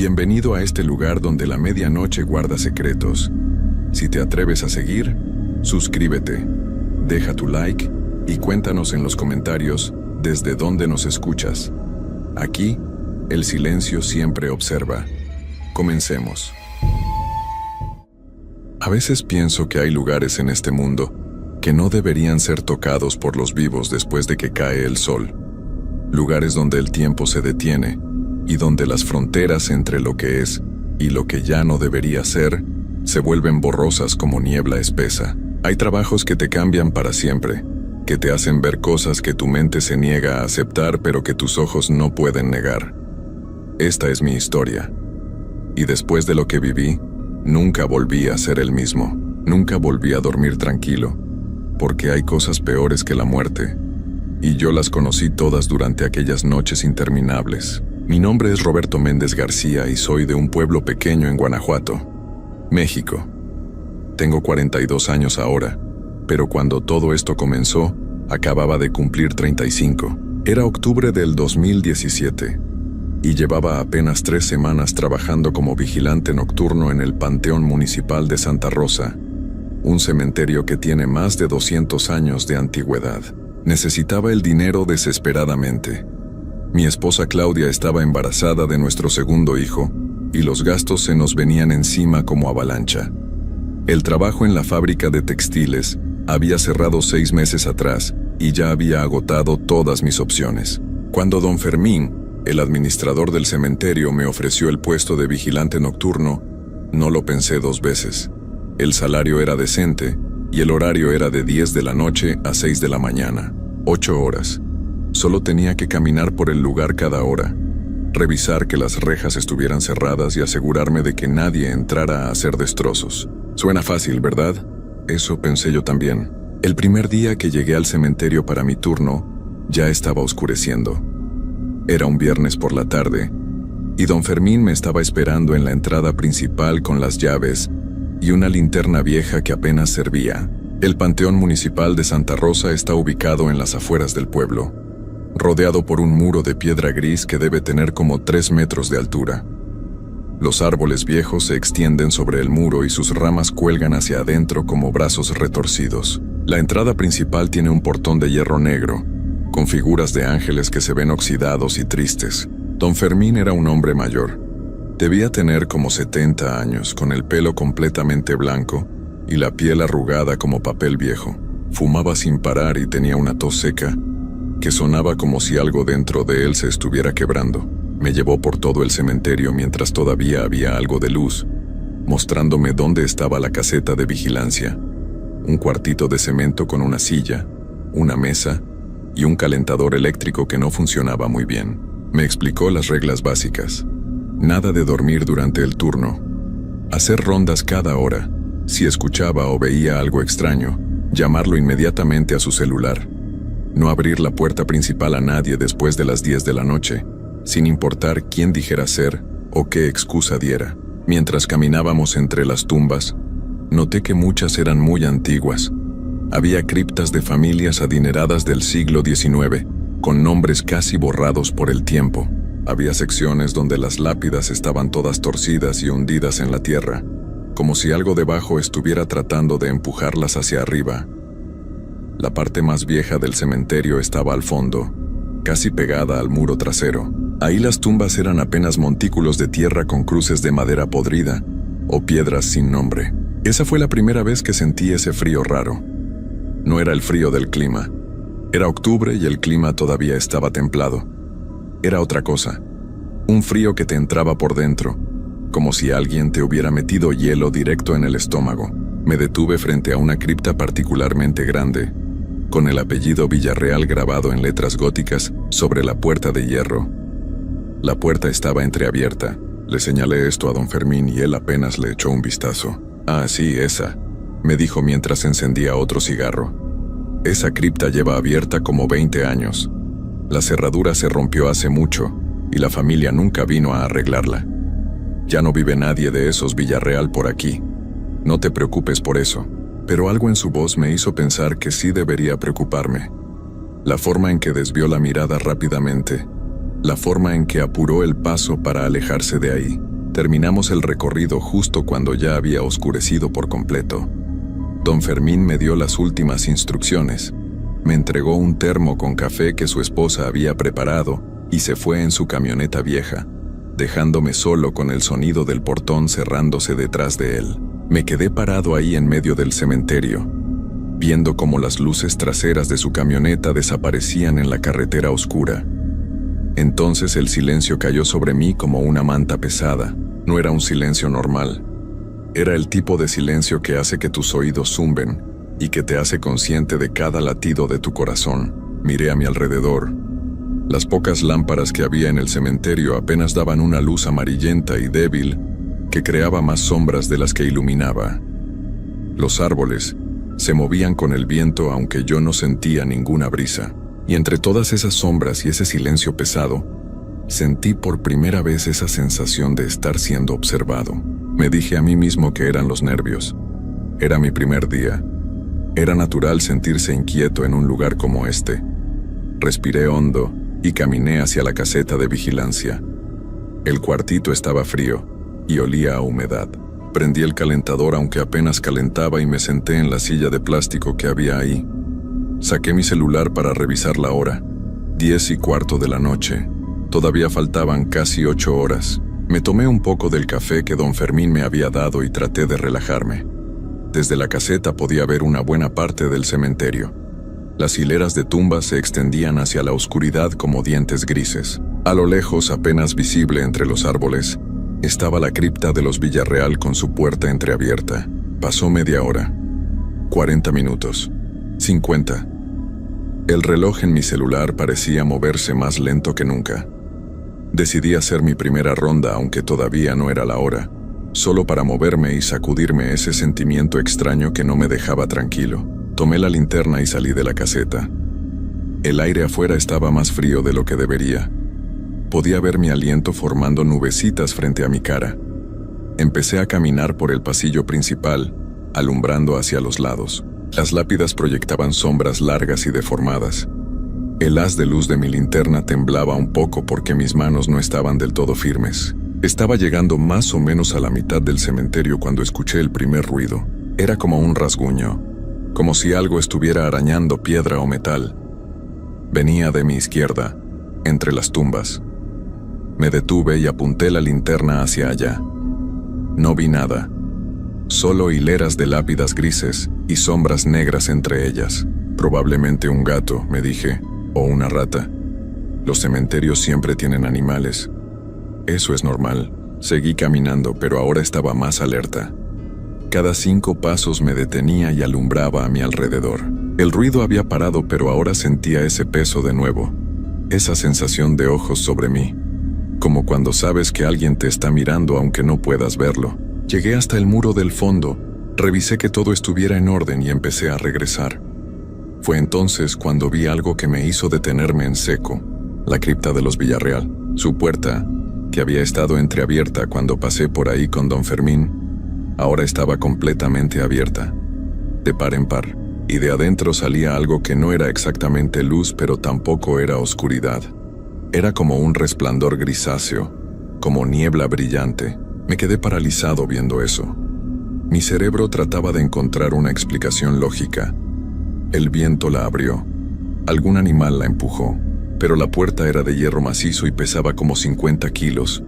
Bienvenido a este lugar donde la medianoche guarda secretos. Si te atreves a seguir, suscríbete, deja tu like y cuéntanos en los comentarios desde dónde nos escuchas. Aquí, el silencio siempre observa. Comencemos. A veces pienso que hay lugares en este mundo que no deberían ser tocados por los vivos después de que cae el sol. Lugares donde el tiempo se detiene y donde las fronteras entre lo que es y lo que ya no debería ser se vuelven borrosas como niebla espesa. Hay trabajos que te cambian para siempre, que te hacen ver cosas que tu mente se niega a aceptar pero que tus ojos no pueden negar. Esta es mi historia. Y después de lo que viví, nunca volví a ser el mismo. Nunca volví a dormir tranquilo, porque hay cosas peores que la muerte. Y yo las conocí todas durante aquellas noches interminables. Mi nombre es Roberto Méndez García y soy de un pueblo pequeño en Guanajuato, México. Tengo 42 años ahora, pero cuando todo esto comenzó, acababa de cumplir 35. Era octubre del 2017 y llevaba apenas 3 semanas trabajando como vigilante nocturno en el Panteón Municipal de Santa Rosa, un cementerio que tiene más de 200 años de antigüedad. Necesitaba el dinero desesperadamente. Mi esposa Claudia estaba embarazada de nuestro segundo hijo y los gastos se nos venían encima como avalancha. El trabajo en la fábrica de textiles había cerrado 6 meses atrás y ya había agotado todas mis opciones. Cuando don Fermín, el administrador del cementerio, me ofreció el puesto de vigilante nocturno, no lo pensé 2 veces. El salario era decente y el horario era de 10 de la noche a 6 de la mañana, 8 horas. Solo tenía que caminar por el lugar cada hora, revisar que las rejas estuvieran cerradas y asegurarme de que nadie entrara a hacer destrozos. Suena fácil, ¿verdad? Eso pensé yo también. El primer día que llegué al cementerio para mi turno, ya estaba oscureciendo. Era un viernes por la tarde, y don Fermín me estaba esperando en la entrada principal con las llaves y una linterna vieja que apenas servía. El Panteón Municipal de Santa Rosa está ubicado en las afueras del pueblo, rodeado por un muro de piedra gris que debe tener como 3 metros de altura. Los árboles viejos se extienden sobre el muro y sus ramas cuelgan hacia adentro como brazos retorcidos. La entrada principal tiene un portón de hierro negro, con figuras de ángeles que se ven oxidados y tristes. Don Fermín era un hombre mayor. Debía tener como 70 años, con el pelo completamente blanco y la piel arrugada como papel viejo. Fumaba sin parar y tenía una tos seca que sonaba como si algo dentro de él se estuviera quebrando. Me llevó por todo el cementerio mientras todavía había algo de luz, mostrándome dónde estaba la caseta de vigilancia. Un cuartito de cemento con una silla, una mesa y un calentador eléctrico que no funcionaba muy bien. Me explicó las reglas básicas. Nada de dormir durante el turno. Hacer rondas cada hora. Si escuchaba o veía algo extraño, llamarlo inmediatamente a su celular. No abrir la puerta principal a nadie después de las 10 de la noche, sin importar quién dijera ser o qué excusa diera. Mientras caminábamos entre las tumbas, noté que muchas eran muy antiguas. Había criptas de familias adineradas del siglo XIX, con nombres casi borrados por el tiempo. Había secciones donde las lápidas estaban todas torcidas y hundidas en la tierra, como si algo debajo estuviera tratando de empujarlas hacia arriba. La parte más vieja del cementerio estaba al fondo, casi pegada al muro trasero. Ahí las tumbas eran apenas montículos de tierra con cruces de madera podrida o piedras sin nombre. Esa fue la primera vez que sentí ese frío raro. No era el frío del clima. Era octubre y el clima todavía estaba templado. Era otra cosa. Un frío que te entraba por dentro, como si alguien te hubiera metido hielo directo en el estómago. Me detuve frente a una cripta particularmente grande, con el apellido Villarreal grabado en letras góticas sobre la puerta de hierro. La puerta estaba entreabierta. Le señalé esto a don Fermín y él apenas le echó un vistazo. «Ah, sí, esa», me dijo mientras encendía otro cigarro. «Esa cripta lleva abierta como 20 años. La cerradura se rompió hace mucho y la familia nunca vino a arreglarla. Ya no vive nadie de esos Villarreal por aquí. No te preocupes por eso». Pero algo en su voz me hizo pensar que sí debería preocuparme. La forma en que desvió la mirada rápidamente, la forma en que apuró el paso para alejarse de ahí. Terminamos el recorrido justo cuando ya había oscurecido por completo. Don Fermín me dio las últimas instrucciones. Me entregó un termo con café que su esposa había preparado y se fue en su camioneta vieja, dejándome solo con el sonido del portón cerrándose detrás de él. Me quedé parado ahí en medio del cementerio, viendo cómo las luces traseras de su camioneta desaparecían en la carretera oscura. Entonces el silencio cayó sobre mí como una manta pesada. No era un silencio normal. Era el tipo de silencio que hace que tus oídos zumben y que te hace consciente de cada latido de tu corazón. Miré a mi alrededor. Las pocas lámparas que había en el cementerio apenas daban una luz amarillenta y débil que creaba más sombras de las que iluminaba. Los árboles se movían con el viento aunque yo no sentía ninguna brisa. Y entre todas esas sombras y ese silencio pesado, sentí por primera vez esa sensación de estar siendo observado. Me dije a mí mismo que eran los nervios. Era mi primer día. Era natural sentirse inquieto en un lugar como este. Respiré hondo y caminé hacia la caseta de vigilancia. El cuartito estaba frío y olía a humedad. Prendí el calentador aunque apenas calentaba y me senté en la silla de plástico que había ahí. Saqué mi celular para revisar la hora. 10:15 de la noche. Todavía faltaban casi 8 horas. Me tomé un poco del café que don Fermín me había dado y traté de relajarme. Desde la caseta podía ver una buena parte del cementerio. Las hileras de tumbas se extendían hacia la oscuridad como dientes grises. A lo lejos, apenas visible entre los árboles, estaba la cripta de los Villarreal con su puerta entreabierta. Pasó media hora. 40 minutos. 50. El reloj en mi celular parecía moverse más lento que nunca. Decidí hacer mi primera ronda aunque todavía no era la hora, solo para moverme y sacudirme ese sentimiento extraño que no me dejaba tranquilo. Tomé la linterna y salí de la caseta. El aire afuera estaba más frío de lo que debería. Podía ver mi aliento formando nubecitas frente a mi cara. Empecé a caminar por el pasillo principal, alumbrando hacia los lados. Las lápidas proyectaban sombras largas y deformadas. El haz de luz de mi linterna temblaba un poco porque mis manos no estaban del todo firmes. Estaba llegando más o menos a la mitad del cementerio cuando escuché el primer ruido. Era como un rasguño, como si algo estuviera arañando piedra o metal. Venía de mi izquierda, entre las tumbas. Me detuve y apunté la linterna hacia allá. No vi nada. Solo hileras de lápidas grises y sombras negras entre ellas. Probablemente un gato, me dije, o una rata. Los cementerios siempre tienen animales. Eso es normal. Seguí caminando, pero ahora estaba más alerta. Cada 5 pasos me detenía y alumbraba a mi alrededor. El ruido había parado, pero ahora sentía ese peso de nuevo. Esa sensación de ojos sobre mí. Como cuando sabes que alguien te está mirando aunque no puedas verlo. Llegué hasta el muro del fondo, revisé que todo estuviera en orden y empecé a regresar. Fue entonces cuando vi algo que me hizo detenerme en seco, la cripta de los Villarreal. Su puerta, que había estado entreabierta cuando pasé por ahí con don Fermín, ahora estaba completamente abierta, de par en par, y de adentro salía algo que no era exactamente luz, pero tampoco era oscuridad. Era como un resplandor grisáceo, como niebla brillante. Me quedé paralizado viendo eso. Mi cerebro trataba de encontrar una explicación lógica. El viento la abrió. Algún animal la empujó, pero la puerta era de hierro macizo y pesaba como 50 kilos.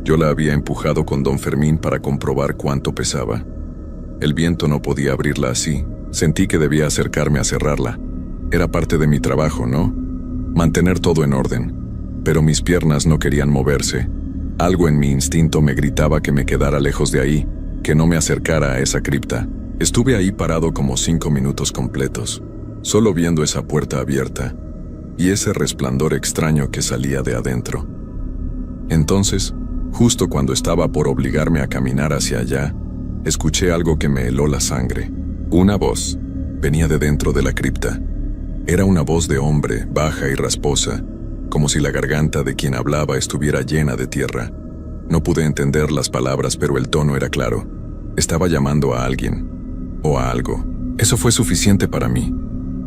Yo la había empujado con don Fermín para comprobar cuánto pesaba. El viento no podía abrirla así. Sentí que debía acercarme a cerrarla. Era parte de mi trabajo, ¿no? Mantener todo en orden. Pero mis piernas no querían moverse. Algo en mi instinto me gritaba que me quedara lejos de ahí, que no me acercara a esa cripta. Estuve ahí parado como 5 minutos completos, solo viendo esa puerta abierta y ese resplandor extraño que salía de adentro. Entonces, justo cuando estaba por obligarme a caminar hacia allá, escuché algo que me heló la sangre. Una voz venía de dentro de la cripta. Era una voz de hombre, baja y rasposa, como si la garganta de quien hablaba estuviera llena de tierra. No pude entender las palabras, pero el tono era claro. Estaba llamando a alguien, o a algo. Eso fue suficiente para mí.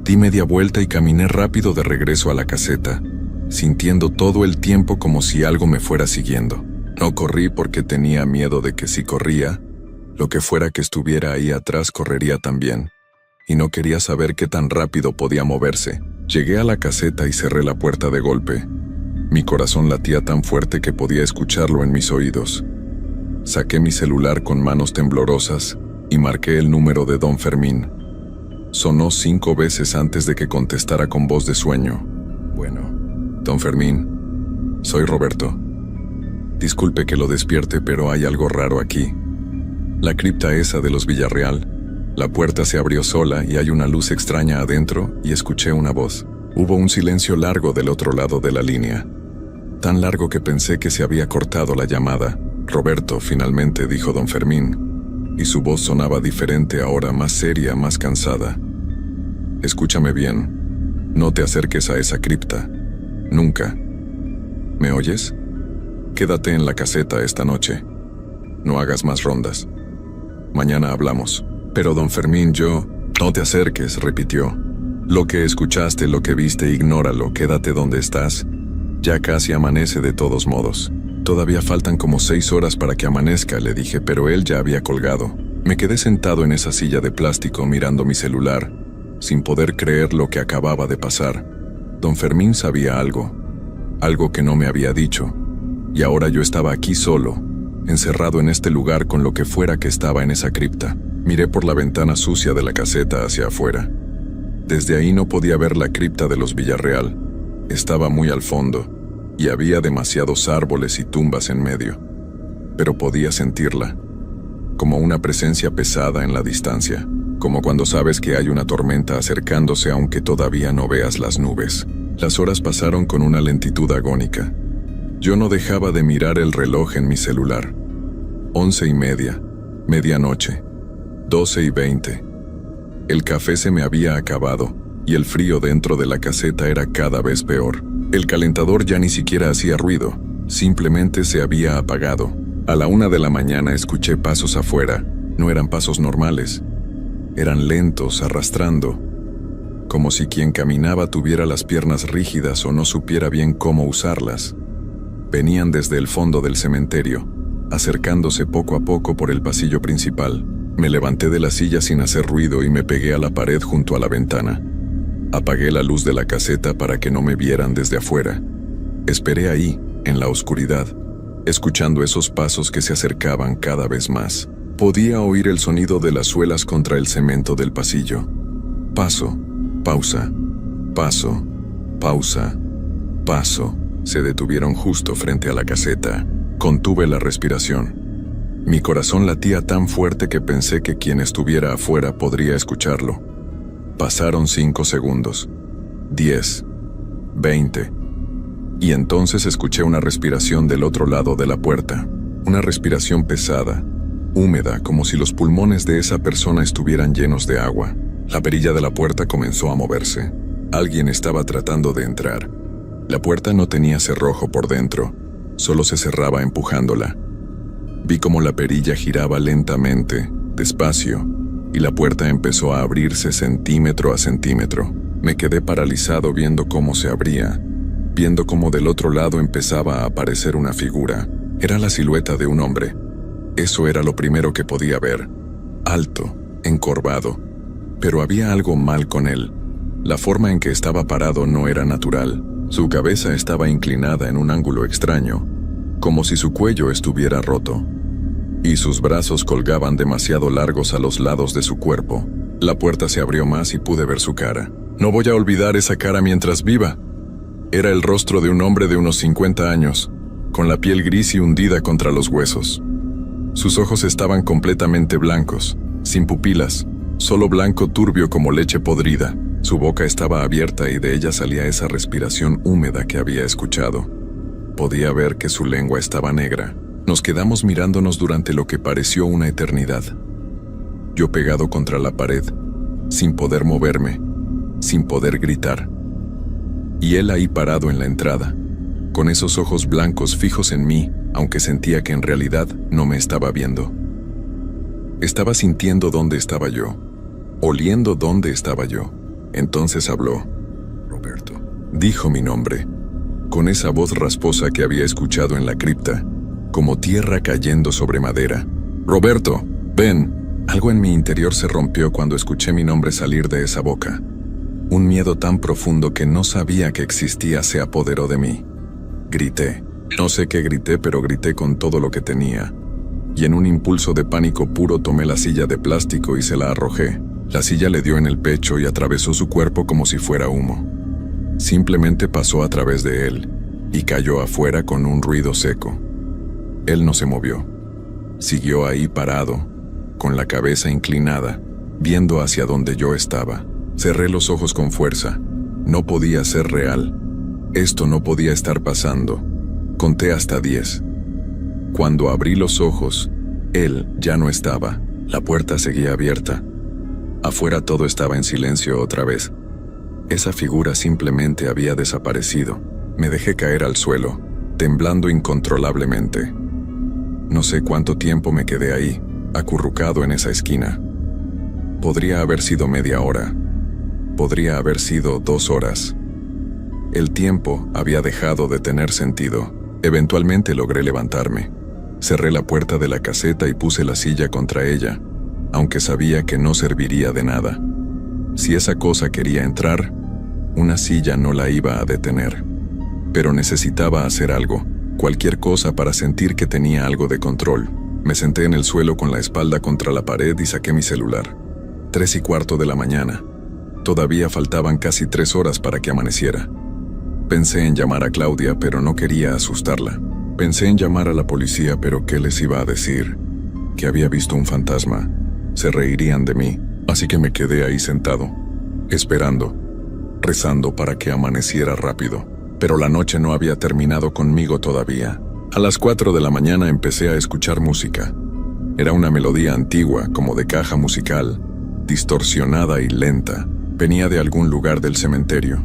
Di media vuelta y caminé rápido de regreso a la caseta, sintiendo todo el tiempo como si algo me fuera siguiendo. No corrí porque tenía miedo de que si corría, lo que fuera que estuviera ahí atrás correría también, y no quería saber qué tan rápido podía moverse. Llegué a la caseta y cerré la puerta de golpe. Mi corazón latía tan fuerte que podía escucharlo en mis oídos. Saqué mi celular con manos temblorosas y marqué el número de don Fermín. Sonó 5 veces antes de que contestara con voz de sueño. Bueno, don Fermín, soy Roberto. Disculpe que lo despierte, pero hay algo raro aquí. La cripta esa de los Villarreal. La puerta se abrió sola y hay una luz extraña adentro y escuché una voz. Hubo un silencio largo del otro lado de la línea. Tan largo que pensé que se había cortado la llamada. Roberto, finalmente, dijo don Fermín, y su voz sonaba diferente ahora, más seria, más cansada. Escúchame bien. No te acerques a esa cripta. Nunca. ¿Me oyes? Quédate en la caseta esta noche. No hagas más rondas. Mañana hablamos. Pero don Fermín, no te acerques, repitió. Lo que escuchaste, lo que viste, ignóralo, quédate donde estás. Ya casi amanece de todos modos. Todavía faltan como 6 horas para que amanezca, le dije, pero él ya había colgado. Me quedé sentado en esa silla de plástico mirando mi celular, sin poder creer lo que acababa de pasar. Don Fermín sabía algo que no me había dicho, y ahora yo estaba aquí solo, encerrado en este lugar con lo que fuera que estaba en esa cripta. Miré por la ventana sucia de la caseta hacia afuera. Desde ahí no podía ver la cripta de los Villarreal. Estaba muy al fondo, y había demasiados árboles y tumbas en medio. Pero podía sentirla, como una presencia pesada en la distancia, como cuando sabes que hay una tormenta acercándose aunque todavía no veas las nubes. Las horas pasaron con una lentitud agónica. Yo no dejaba de mirar el reloj en mi celular. 11:30, medianoche, 12:20. El café se me había acabado, y el frío dentro de la caseta era cada vez peor. El calentador ya ni siquiera hacía ruido, simplemente se había apagado. A la 1 de la mañana escuché pasos afuera. No eran pasos normales. Eran lentos, arrastrando, como si quien caminaba tuviera las piernas rígidas o no supiera bien cómo usarlas. Venían desde el fondo del cementerio, acercándose poco a poco por el pasillo principal. Me levanté de la silla sin hacer ruido y me pegué a la pared junto a la ventana. Apagué la luz de la caseta para que no me vieran desde afuera. Esperé ahí, en la oscuridad, escuchando esos pasos que se acercaban cada vez más. Podía oír el sonido de las suelas contra el cemento del pasillo. Paso, pausa, paso, pausa, paso. Se detuvieron justo frente a la caseta. Contuve la respiración. Mi corazón latía tan fuerte que pensé que quien estuviera afuera podría escucharlo. Pasaron 5 segundos, 10, 20, y entonces escuché una respiración del otro lado de la puerta. Una respiración pesada, húmeda, como si los pulmones de esa persona estuvieran llenos de agua. La perilla de la puerta comenzó a moverse. Alguien estaba tratando de entrar. La puerta no tenía cerrojo por dentro, solo se cerraba empujándola. Vi cómo la perilla giraba lentamente, despacio, y la puerta empezó a abrirse centímetro a centímetro. Me quedé paralizado viendo cómo se abría, viendo cómo del otro lado empezaba a aparecer una figura. Era la silueta de un hombre. Eso era lo primero que podía ver. Alto, encorvado. Pero había algo mal con él. La forma en que estaba parado no era natural. Su cabeza estaba inclinada en un ángulo extraño, como si su cuello estuviera roto, y sus brazos colgaban demasiado largos a los lados de su cuerpo. La puerta se abrió más y pude ver su cara. No voy a olvidar esa cara mientras viva. Era el rostro de un hombre de unos 50 años, con la piel gris y hundida contra los huesos. Sus ojos estaban completamente blancos, sin pupilas, solo blanco turbio como leche podrida. Su boca estaba abierta y de ella salía esa respiración húmeda que había escuchado. Podía ver que su lengua estaba negra. Nos quedamos mirándonos durante lo que pareció una eternidad. Yo pegado contra la pared, sin poder moverme, sin poder gritar. Y él ahí parado en la entrada, con esos ojos blancos fijos en mí, aunque sentía que en realidad no me estaba viendo. Estaba sintiendo dónde estaba yo, oliendo dónde estaba yo. Entonces habló. Roberto. Dijo mi nombre, con esa voz rasposa que había escuchado en la cripta. como tierra cayendo sobre madera. «Roberto, ven». Algo en mi interior se rompió cuando escuché mi nombre salir de esa boca. Un miedo tan profundo que no sabía que existía se apoderó de mí. Grité. No sé qué grité, pero grité con todo lo que tenía. Y en un impulso de pánico puro tomé la silla de plástico y se la arrojé. La silla le dio en el pecho y atravesó su cuerpo como si fuera humo. Simplemente pasó a través de él y cayó afuera con un ruido seco. Él no se movió. Siguió ahí parado, con la cabeza inclinada, viendo hacia donde yo estaba. Cerré los ojos con fuerza. No podía ser real. Esto no podía estar pasando. Conté hasta 10. Cuando abrí los ojos, él ya no estaba. La puerta seguía abierta. Afuera todo estaba en silencio otra vez. Esa figura simplemente había desaparecido. Me dejé caer al suelo, temblando incontrolablemente. No sé cuánto tiempo me quedé ahí, acurrucado en esa esquina. Podría haber sido media hora. Podría haber sido 2 horas. El tiempo había dejado de tener sentido. Eventualmente logré levantarme. Cerré la puerta de la caseta y puse la silla contra ella, aunque sabía que no serviría de nada. Si esa cosa quería entrar, una silla no la iba a detener. Pero necesitaba hacer algo, cualquier cosa para sentir que tenía algo de control. Me senté en el suelo con la espalda contra la pared y saqué mi celular. 3:15 de la mañana. Todavía faltaban casi 3 horas para que amaneciera. Pensé en llamar a Claudia, pero no quería asustarla. Pensé en llamar a la policía, pero ¿qué les iba a decir? Que había visto un fantasma. Se reirían de mí, así que me quedé ahí sentado, esperando, rezando para que amaneciera rápido. Pero la noche no había terminado conmigo todavía. A las 4 de la mañana empecé a escuchar música. Era una melodía antigua, como de caja musical, distorsionada y lenta. Venía de algún lugar del cementerio.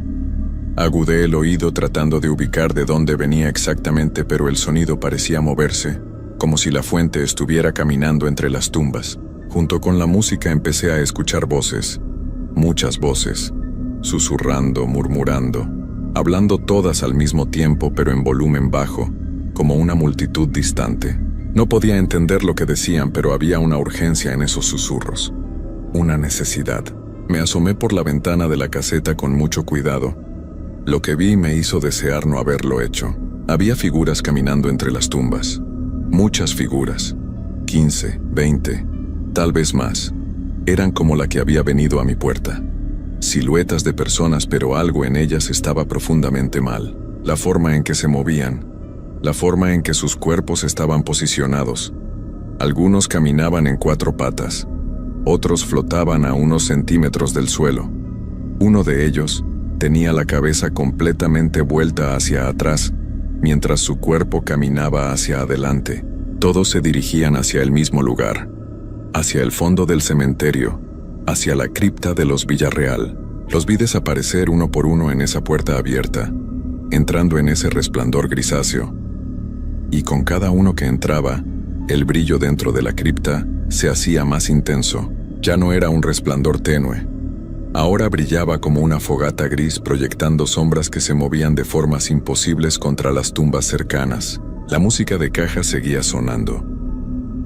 Agudé el oído tratando de ubicar de dónde venía exactamente, pero el sonido parecía moverse, como si la fuente estuviera caminando entre las tumbas. Junto con la música empecé a escuchar voces, muchas voces, susurrando, murmurando, hablando todas al mismo tiempo pero en volumen bajo, como una multitud distante. No podía entender lo que decían, pero había una urgencia en esos susurros, una necesidad. Me asomé por la ventana de la caseta con mucho cuidado. Lo que vi me hizo desear no haberlo hecho. Había figuras caminando entre las tumbas. Muchas figuras. 15, 20, tal vez más. Eran como la que había venido a mi puerta. Siluetas de personas, pero algo en ellas estaba profundamente mal. La forma en que se movían, la forma en que sus cuerpos estaban posicionados. Algunos caminaban en 4 patas. Otros flotaban a unos centímetros del suelo. Uno de ellos tenía la cabeza completamente vuelta hacia atrás, mientras su cuerpo caminaba hacia adelante. Todos se dirigían hacia el mismo lugar, hacia el fondo del cementerio, hacia la cripta de los Villarreal. Los vi desaparecer uno por uno en esa puerta abierta, entrando en ese resplandor grisáceo. Y con cada uno que entraba, el brillo dentro de la cripta se hacía más intenso. Ya no era un resplandor tenue. Ahora brillaba como una fogata gris proyectando sombras que se movían de formas imposibles contra las tumbas cercanas. La música de caja seguía sonando.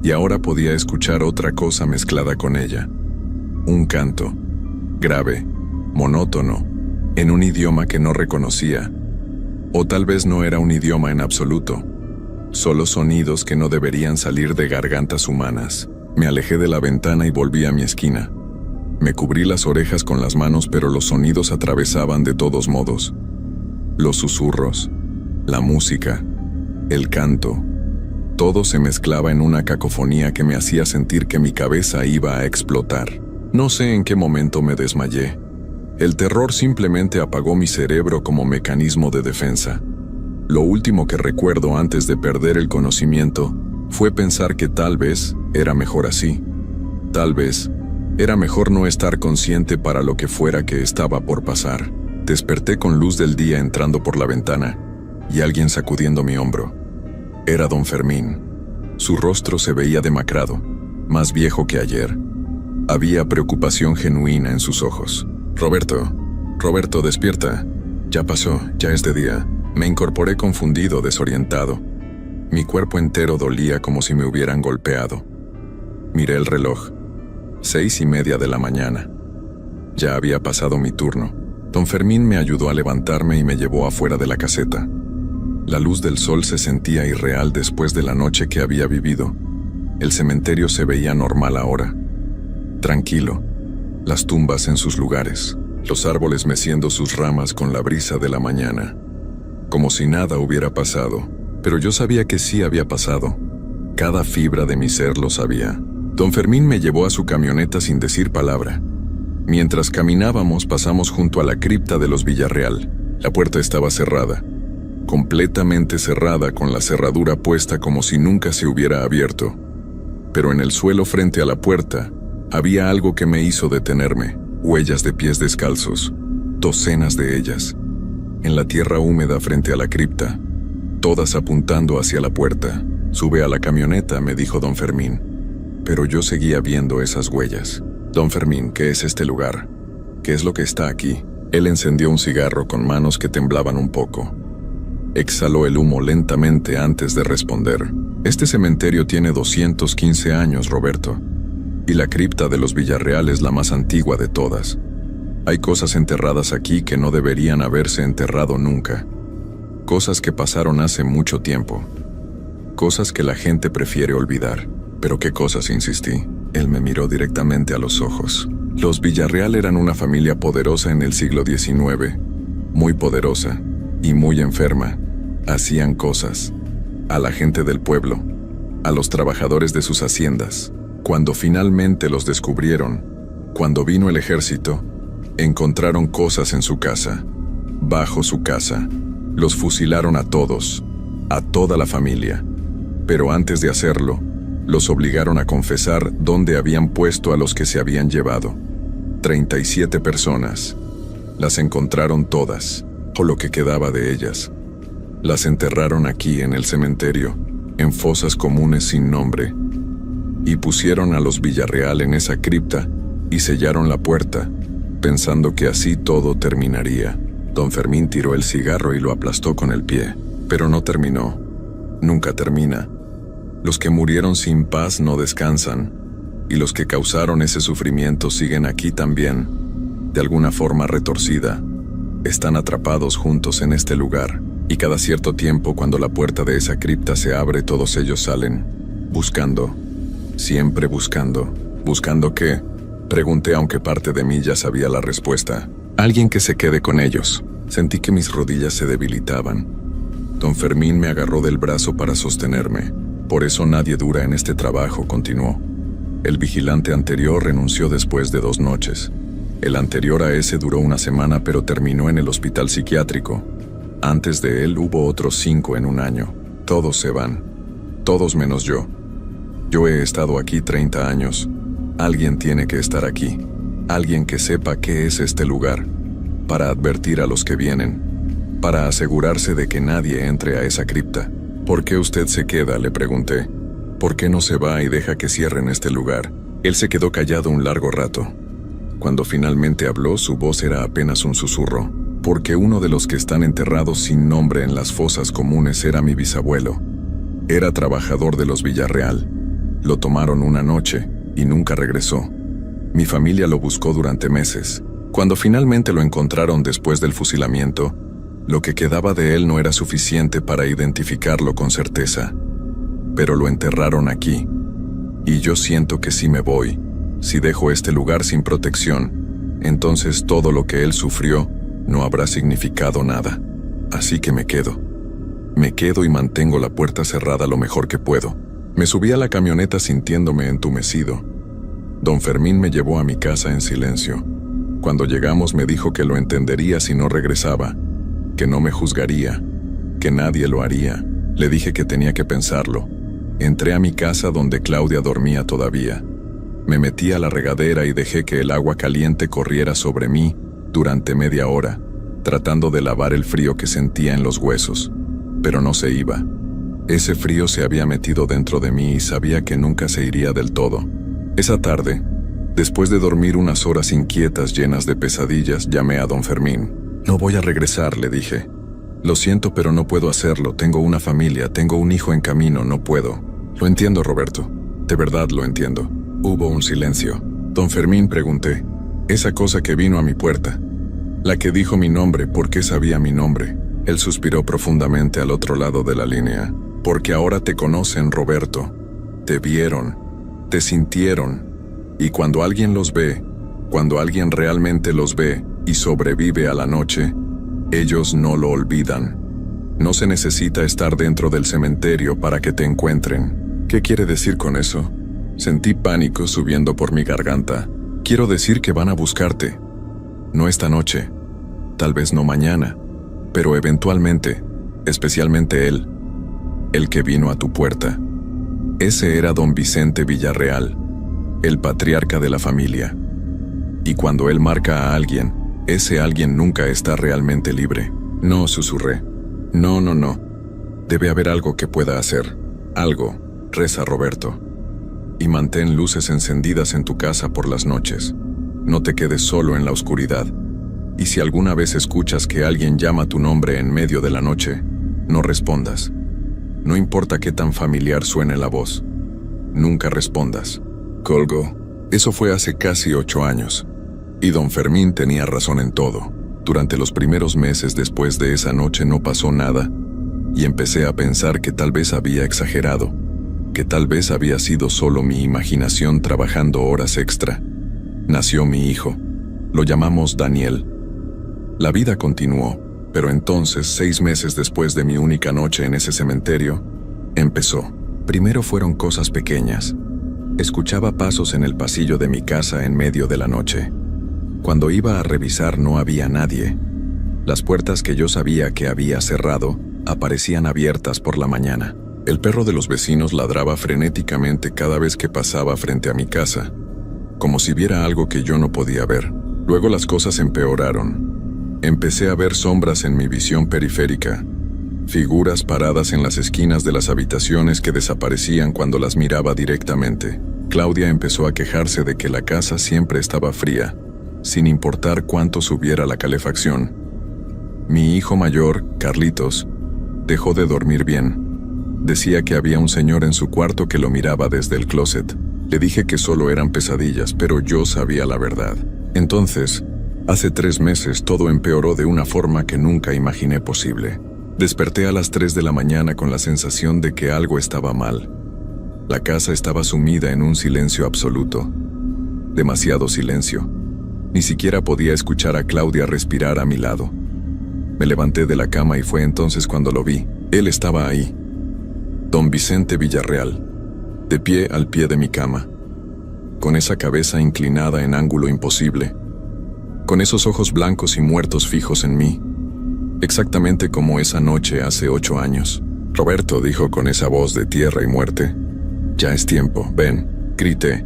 Y ahora podía escuchar otra cosa mezclada con ella. Un canto, grave, monótono, en un idioma que no reconocía. O tal vez no era un idioma en absoluto. Solo sonidos que no deberían salir de gargantas humanas. Me alejé de la ventana y volví a mi esquina. Me cubrí las orejas con las manos, pero los sonidos atravesaban de todos modos. Los susurros, la música, el canto, todo se mezclaba en una cacofonía que me hacía sentir que mi cabeza iba a explotar. No sé en qué momento me desmayé. El terror simplemente apagó mi cerebro como mecanismo de defensa. Lo último que recuerdo antes de perder el conocimiento fue pensar que tal vez era mejor así. Tal vez era mejor no estar consciente para lo que fuera que estaba por pasar. Desperté con luz del día entrando por la ventana y alguien sacudiendo mi hombro. Era don Fermín. Su rostro se veía demacrado, más viejo que ayer. Había preocupación genuina en sus ojos. Roberto, despierta. Ya pasó, ya es de día. Me incorporé confundido, desorientado. Mi cuerpo entero dolía como si me hubieran golpeado. Miré el reloj. 6:30 de la mañana. Ya había pasado mi turno. Don Fermín me ayudó a levantarme y me llevó afuera de la caseta. La luz del sol se sentía irreal después de la noche que había vivido. El cementerio se veía normal ahora. Tranquilo. Las tumbas en sus lugares. Los árboles meciendo sus ramas con la brisa de la mañana. Como si nada hubiera pasado. Pero yo sabía que sí había pasado. Cada fibra de mi ser lo sabía. Don Fermín me llevó a su camioneta sin decir palabra. Mientras caminábamos, pasamos junto a la cripta de los Villarreal. La puerta estaba cerrada. Completamente cerrada, con la cerradura puesta como si nunca se hubiera abierto. Pero en el suelo frente a la puerta, había algo que me hizo detenerme. Huellas de pies descalzos. Docenas de ellas. En la tierra húmeda frente a la cripta. Todas apuntando hacia la puerta. «Sube a la camioneta», me dijo don Fermín. Pero yo seguía viendo esas huellas. «Don Fermín, ¿qué es este lugar? ¿Qué es lo que está aquí?» Él encendió un cigarro con manos que temblaban un poco. Exhaló el humo lentamente antes de responder. «Este cementerio tiene 215 años, Roberto. Y la cripta de los Villarreal es la más antigua de todas. Hay cosas enterradas aquí que no deberían haberse enterrado nunca. Cosas que pasaron hace mucho tiempo. Cosas que la gente prefiere olvidar». «¿Pero qué cosas?», insistí. Él me miró directamente a los ojos. Los Villarreal eran una familia poderosa en el siglo XIX. Muy poderosa y muy enferma. Hacían cosas. A la gente del pueblo. A los trabajadores de sus haciendas. Cuando finalmente los descubrieron, cuando vino el ejército, encontraron cosas en su casa. Bajo su casa. Los fusilaron a todos. A toda la familia. Pero antes de hacerlo, los obligaron a confesar dónde habían puesto a los que se habían llevado. 37 personas. Las encontraron todas, o lo que quedaba de ellas. Las enterraron aquí en el cementerio, en fosas comunes sin nombre. Y pusieron a los Villarreal en esa cripta y sellaron la puerta, pensando que así todo terminaría. Don Fermín tiró el cigarro y lo aplastó con el pie. Pero no terminó. Nunca termina. Los que murieron sin paz no descansan, y los que causaron ese sufrimiento siguen aquí también, de alguna forma retorcida. Están atrapados juntos en este lugar, y cada cierto tiempo, cuando la puerta de esa cripta se abre, todos ellos salen, buscando, siempre buscando. ¿Buscando qué?, pregunté, aunque parte de mí ya sabía la respuesta. Alguien que se quede con ellos. Sentí que mis rodillas se debilitaban. Don Fermín me agarró del brazo para sostenerme. «Por eso nadie dura en este trabajo», continuó. «El vigilante anterior renunció después de 2 noches. El anterior a ese duró 1 semana, pero terminó en el hospital psiquiátrico. Antes de él hubo otros 5 en 1 año. Todos se van. Todos menos yo. Yo he estado aquí 30 años. Alguien tiene que estar aquí. Alguien que sepa qué es este lugar. Para advertir a los que vienen. Para asegurarse de que nadie entre a esa cripta». «¿Por qué usted se queda?», le pregunté. «¿Por qué no se va y deja que cierren este lugar?». Él se quedó callado un largo rato. Cuando finalmente habló, su voz era apenas un susurro. «Porque uno de los que están enterrados sin nombre en las fosas comunes era mi bisabuelo. Era trabajador de los Villarreal. Lo tomaron una noche y nunca regresó. Mi familia lo buscó durante meses. Cuando finalmente lo encontraron después del fusilamiento, lo que quedaba de él no era suficiente para identificarlo con certeza. Pero lo enterraron aquí. Y yo siento que si me voy, si dejo este lugar sin protección, entonces todo lo que él sufrió no habrá significado nada. Así que me quedo. Me quedo y mantengo la puerta cerrada lo mejor que puedo». Me subí a la camioneta sintiéndome entumecido. Don Fermín me llevó a mi casa en silencio. Cuando llegamos me dijo que lo entendería si no regresaba, que no me juzgaría, que nadie lo haría. Le dije que tenía que pensarlo. Entré a mi casa donde Claudia dormía todavía. Me metí a la regadera y dejé que el agua caliente corriera sobre mí durante media hora, tratando de lavar el frío que sentía en los huesos. Pero no se iba. Ese frío se había metido dentro de mí y sabía que nunca se iría del todo. Esa tarde, después de dormir unas horas inquietas llenas de pesadillas, llamé a don Fermín. «No voy a regresar», le dije. Lo siento, pero no puedo hacerlo. Tengo una familia, tengo un hijo en camino, no puedo. Lo entiendo, Roberto. De verdad lo entiendo. Hubo un silencio. Don Fermín, pregunté. Esa cosa que vino a mi puerta. La que dijo mi nombre, ¿por qué sabía mi nombre? Él suspiró profundamente al otro lado de la línea. Porque ahora te conocen, Roberto. Te vieron. Te sintieron. Y cuando alguien los ve, cuando alguien realmente los ve y sobrevive a la noche, ellos no lo olvidan. No se necesita estar dentro del cementerio para que te encuentren. ¿Qué quiere decir con eso? Sentí pánico subiendo por mi garganta. Quiero decir que van a buscarte. No esta noche, tal vez no mañana, pero eventualmente, especialmente él, el que vino a tu puerta. Ese era don Vicente Villarreal, el patriarca de la familia. Y cuando él marca a alguien, ese alguien nunca está realmente libre. No, susurré. No. Debe haber algo que pueda hacer. Algo, reza Roberto. Y mantén luces encendidas en tu casa por las noches. No te quedes solo en la oscuridad. Y si alguna vez escuchas que alguien llama tu nombre en medio de la noche, no respondas. No importa qué tan familiar suene la voz. Nunca respondas. Colgó. Eso fue hace casi 8 años. Y don Fermín tenía razón en todo. Durante los primeros meses después de esa noche no pasó nada, y empecé a pensar que tal vez había exagerado, que tal vez había sido solo mi imaginación trabajando horas extra. Nació mi hijo. Lo llamamos Daniel. La vida continuó, pero entonces, 6 meses después de mi única noche en ese cementerio, empezó. Primero fueron cosas pequeñas. Escuchaba pasos en el pasillo de mi casa en medio de la noche. Cuando iba a revisar no había nadie. Las puertas que yo sabía que había cerrado aparecían abiertas por la mañana. El perro de los vecinos ladraba frenéticamente cada vez que pasaba frente a mi casa, como si viera algo que yo no podía ver. Luego las cosas empeoraron. Empecé a ver sombras en mi visión periférica, figuras paradas en las esquinas de las habitaciones que desaparecían cuando las miraba directamente. Claudia empezó a quejarse de que la casa siempre estaba fría, sin importar cuánto subiera la calefacción. Mi hijo mayor, Carlitos, dejó de dormir bien. Decía que había un señor en su cuarto que lo miraba desde el closet. Le dije que solo eran pesadillas, pero yo sabía la verdad. Entonces, hace 3 meses todo empeoró de una forma que nunca imaginé posible. Desperté a las 3 de la mañana con la sensación de que algo estaba mal. La casa estaba sumida en un silencio absoluto. Demasiado silencio. Ni siquiera podía escuchar a Claudia respirar a mi lado. Me levanté de la cama y fue entonces cuando lo vi. Él estaba ahí. Don Vicente Villarreal, de pie al pie de mi cama, con esa cabeza inclinada en ángulo imposible, con esos ojos blancos y muertos fijos en mí, exactamente como esa noche hace 8 años. Roberto, dijo con esa voz de tierra y muerte. Ya es tiempo, ven, grité.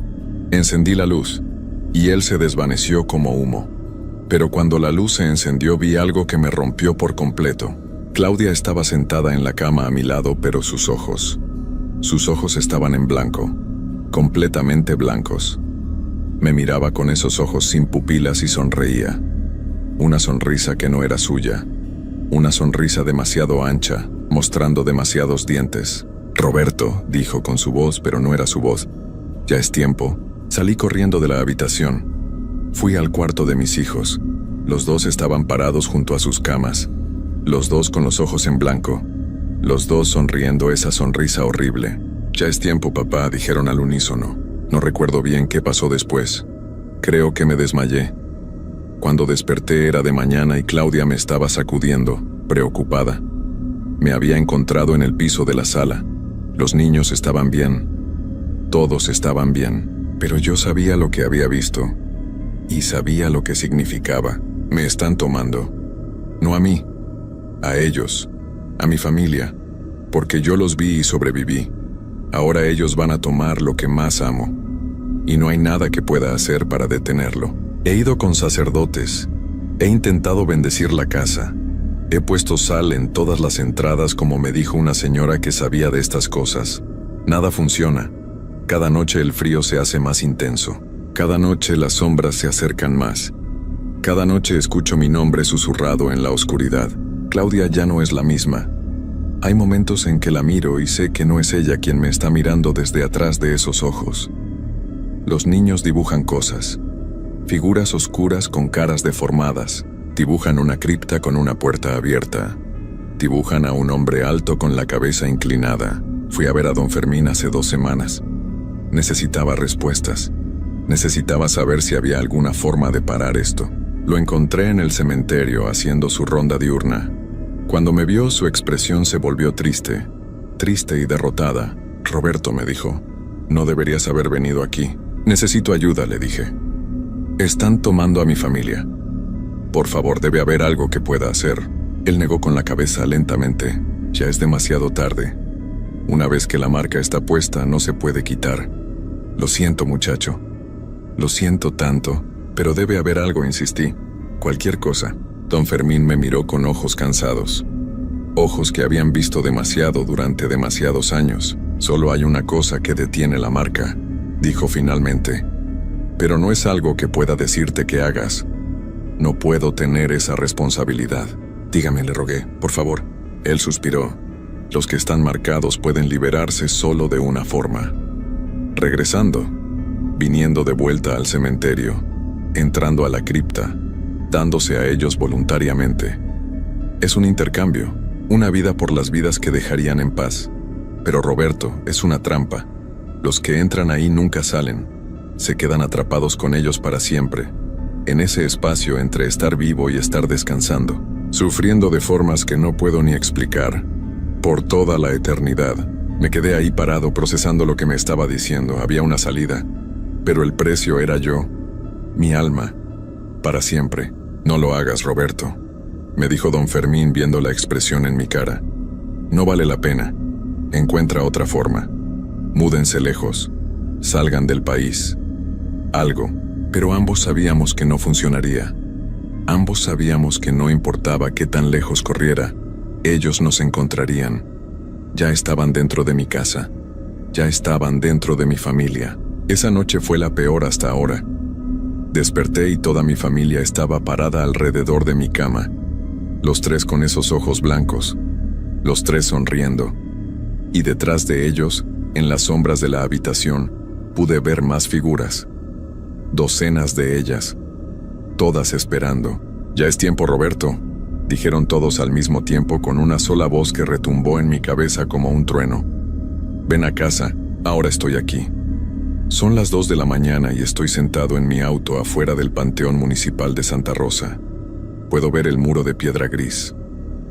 Encendí la luz, y él se desvaneció como humo. Pero cuando la luz se encendió vi algo que me rompió por completo. Claudia estaba sentada en la cama a mi lado, pero sus ojos estaban en blanco, completamente blancos. Me miraba con esos ojos sin pupilas y sonreía. Una sonrisa que no era suya. Una sonrisa demasiado ancha, mostrando demasiados dientes. Roberto, dijo con su voz, pero no era su voz. Ya es tiempo. Salí corriendo de la habitación. Fui al cuarto de mis hijos. Los 2 estaban parados junto a sus camas. Los 2 con los ojos en blanco. Los 2 sonriendo esa sonrisa horrible. Ya es tiempo, papá, dijeron al unísono. No recuerdo bien qué pasó después. Creo que me desmayé. Cuando desperté era de mañana y Claudia me estaba sacudiendo, preocupada. Me había encontrado en el piso de la sala. Los niños estaban bien. Todos estaban bien. Pero yo sabía lo que había visto. Y sabía lo que significaba. Me están tomando. No a mí. A ellos. A mi familia. Porque yo los vi y sobreviví. Ahora ellos van a tomar lo que más amo. Y no hay nada que pueda hacer para detenerlo. He ido con sacerdotes. He intentado bendecir la casa. He puesto sal en todas las entradas como me dijo una señora que sabía de estas cosas. Nada funciona. Cada noche el frío se hace más intenso. Cada noche las sombras se acercan más. Cada noche escucho mi nombre susurrado en la oscuridad. Claudia ya no es la misma. Hay momentos en que la miro y sé que no es ella quien me está mirando desde atrás de esos ojos. Los niños dibujan cosas. Figuras oscuras con caras deformadas. Dibujan una cripta con una puerta abierta. Dibujan a un hombre alto con la cabeza inclinada. Fui a ver a don Fermín hace 2 semanas. Necesitaba respuestas. Necesitaba saber si había alguna forma de parar esto. Lo encontré en el cementerio haciendo su ronda diurna. Cuando me vio, su expresión se volvió triste y derrotada. Roberto, me dijo, no deberías haber venido aquí. Necesito ayuda, le dije. Están tomando a mi familia. Por favor, debe haber algo que pueda hacer. Él negó con la cabeza lentamente. Ya es demasiado tarde. Una vez que la marca está puesta, no se puede quitar. Lo siento, muchacho. Lo siento tanto, pero debe haber algo, insistí. Cualquier cosa. Don Fermín me miró con ojos cansados. Ojos que habían visto demasiado durante demasiados años. Solo hay una cosa que detiene la marca, dijo finalmente. Pero no es algo que pueda decirte que hagas. No puedo tener esa responsabilidad. Dígame, le rogué, por favor. Él suspiró. Los que están marcados pueden liberarse solo de una forma. Regresando, viniendo de vuelta al cementerio, entrando a la cripta, dándose a ellos voluntariamente. Es un intercambio, una vida por las vidas que dejarían en paz. Pero Roberto, es una trampa. Los que entran ahí nunca salen. Se quedan atrapados con ellos para siempre, en ese espacio entre estar vivo y estar descansando, sufriendo de formas que no puedo ni explicar. Por toda la eternidad, me quedé ahí parado procesando lo que me estaba diciendo. Había una salida, pero el precio era yo, mi alma, para siempre. No lo hagas, Roberto, me dijo don Fermín viendo la expresión en mi cara. No vale la pena. Encuentra otra forma. Múdense lejos. Salgan del país. Algo. Pero ambos sabíamos que no funcionaría. Ambos sabíamos que no importaba qué tan lejos corriera, ellos nos encontrarían. Ya estaban dentro de mi casa. Ya estaban dentro de mi familia. Esa noche fue la peor hasta ahora. Desperté y toda mi familia estaba parada alrededor de mi cama. Los 3 con esos ojos blancos. Los 3 sonriendo. Y detrás de ellos, en las sombras de la habitación, pude ver más figuras. Docenas de ellas. Todas esperando. Ya es tiempo, Roberto, dijeron todos al mismo tiempo con una sola voz que retumbó en mi cabeza como un trueno. Ven a casa, ahora estoy aquí. Son las 2 de la mañana y estoy sentado en mi auto afuera del Panteón Municipal de Santa Rosa. Puedo ver el muro de piedra gris.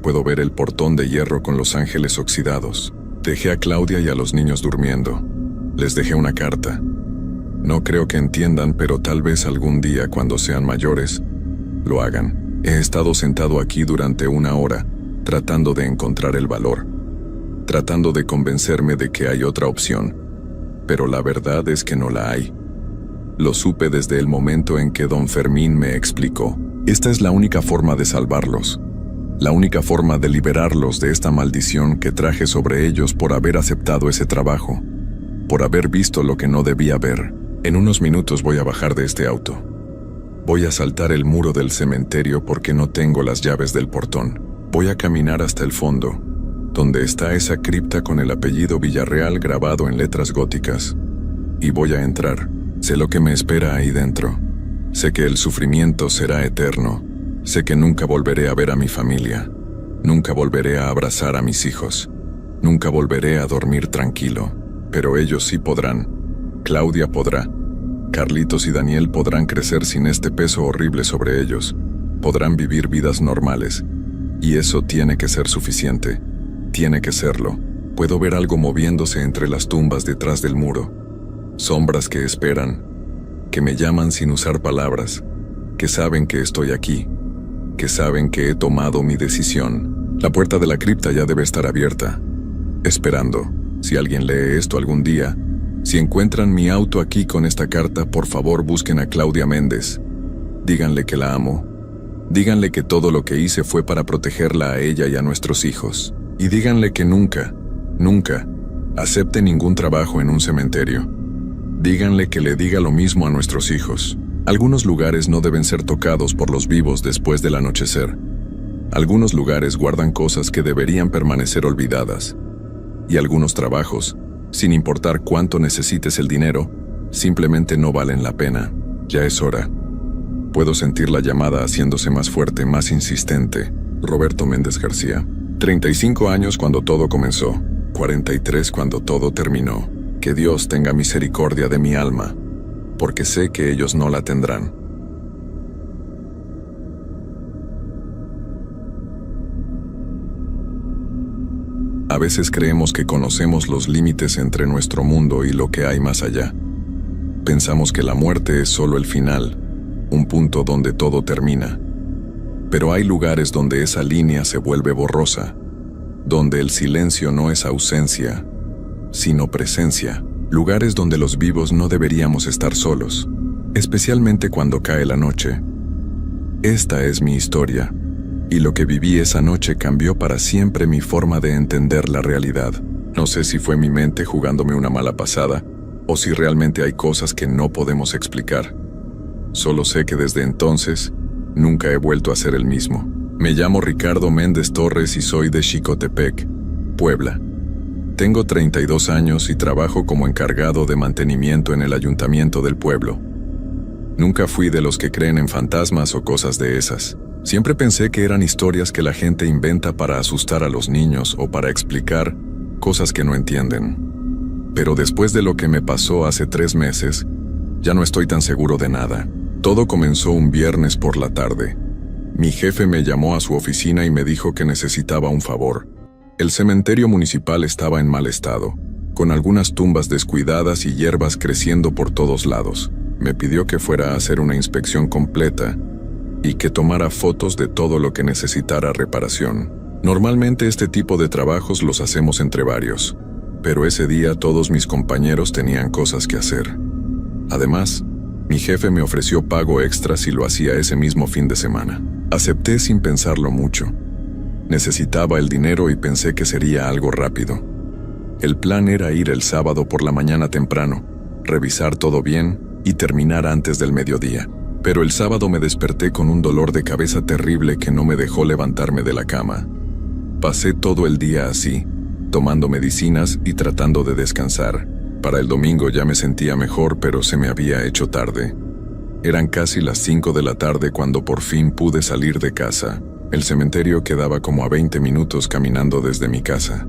Puedo ver el portón de hierro con los ángeles oxidados. Dejé a Claudia y a los niños durmiendo. Les dejé una carta. No creo que entiendan, pero tal vez algún día, cuando sean mayores, lo hagan. He estado sentado aquí durante 1 hora, tratando de encontrar el valor, tratando de convencerme de que hay otra opción. Pero la verdad es que no la hay. Lo supe desde el momento en que don Fermín me explicó. Esta es la única forma de salvarlos. La única forma de liberarlos de esta maldición que traje sobre ellos por haber aceptado ese trabajo, por haber visto lo que no debía ver. En unos minutos voy a bajar de este auto. Voy a saltar el muro del cementerio porque no tengo las llaves del portón. Voy a caminar hasta el fondo, donde está esa cripta con el apellido Villarreal grabado en letras góticas. Y voy a entrar. Sé lo que me espera ahí dentro. Sé que el sufrimiento será eterno. Sé que nunca volveré a ver a mi familia. Nunca volveré a abrazar a mis hijos. Nunca volveré a dormir tranquilo. Pero ellos sí podrán. Claudia podrá. Carlitos y Daniel podrán crecer sin este peso horrible sobre ellos. Podrán vivir vidas normales. Y eso tiene que ser suficiente. Tiene que serlo. Puedo ver algo moviéndose entre las tumbas detrás del muro. Sombras que esperan, que me llaman sin usar palabras, que saben que estoy aquí, que saben que he tomado mi decisión. La puerta de la cripta ya debe estar abierta, esperando. Si alguien lee esto algún día, si encuentran mi auto aquí con esta carta, por favor busquen a Claudia Méndez. Díganle que la amo. Díganle que todo lo que hice fue para protegerla a ella y a nuestros hijos. Y díganle que nunca, nunca, acepte ningún trabajo en un cementerio. Díganle que le diga lo mismo a nuestros hijos. Algunos lugares no deben ser tocados por los vivos después del anochecer. Algunos lugares guardan cosas que deberían permanecer olvidadas. Y algunos trabajos, sin importar cuánto necesites el dinero, simplemente no valen la pena. Ya es hora. Puedo sentir la llamada haciéndose más fuerte, más insistente. Roberto Méndez García. 35 años cuando todo comenzó. 43 cuando todo terminó. Que Dios tenga misericordia de mi alma, porque sé que ellos no la tendrán. A veces creemos que conocemos los límites entre nuestro mundo y lo que hay más allá. Pensamos que la muerte es solo el final, un punto donde todo termina. Pero hay lugares donde esa línea se vuelve borrosa, donde el silencio no es ausencia, sino presencia. Lugares donde los vivos no deberíamos estar solos, especialmente cuando cae la noche. Esta es mi historia, y lo que viví esa noche cambió para siempre mi forma de entender la realidad. No sé si fue mi mente jugándome una mala pasada, o si realmente hay cosas que no podemos explicar. Solo sé que desde entonces, nunca he vuelto a ser el mismo. Me llamo Ricardo Méndez Torres y soy de Xicotepec, Puebla. Tengo 32 años y trabajo como encargado de mantenimiento en el ayuntamiento del pueblo. Nunca fui de los que creen en fantasmas o cosas de esas. Siempre pensé que eran historias que la gente inventa para asustar a los niños o para explicar cosas que no entienden. Pero después de lo que me pasó hace 3 meses, ya no estoy tan seguro de nada. Todo comenzó un viernes por la tarde. Mi jefe me llamó a su oficina y me dijo que necesitaba un favor. El cementerio municipal estaba en mal estado, con algunas tumbas descuidadas y hierbas creciendo por todos lados. Me pidió que fuera a hacer una inspección completa y que tomara fotos de todo lo que necesitara reparación. Normalmente este tipo de trabajos los hacemos entre varios, pero ese día todos mis compañeros tenían cosas que hacer. Además, mi jefe me ofreció pago extra si lo hacía ese mismo fin de semana. Acepté sin pensarlo mucho. Necesitaba el dinero y pensé que sería algo rápido. El plan era ir el sábado por la mañana temprano, revisar todo bien y terminar antes del mediodía. Pero el sábado me desperté con un dolor de cabeza terrible que no me dejó levantarme de la cama. Pasé todo el día así, tomando medicinas y tratando de descansar. Para el domingo ya me sentía mejor, pero se me había hecho tarde. Eran casi las 5 de la tarde cuando por fin pude salir de casa. El cementerio quedaba como a 20 minutos caminando desde mi casa.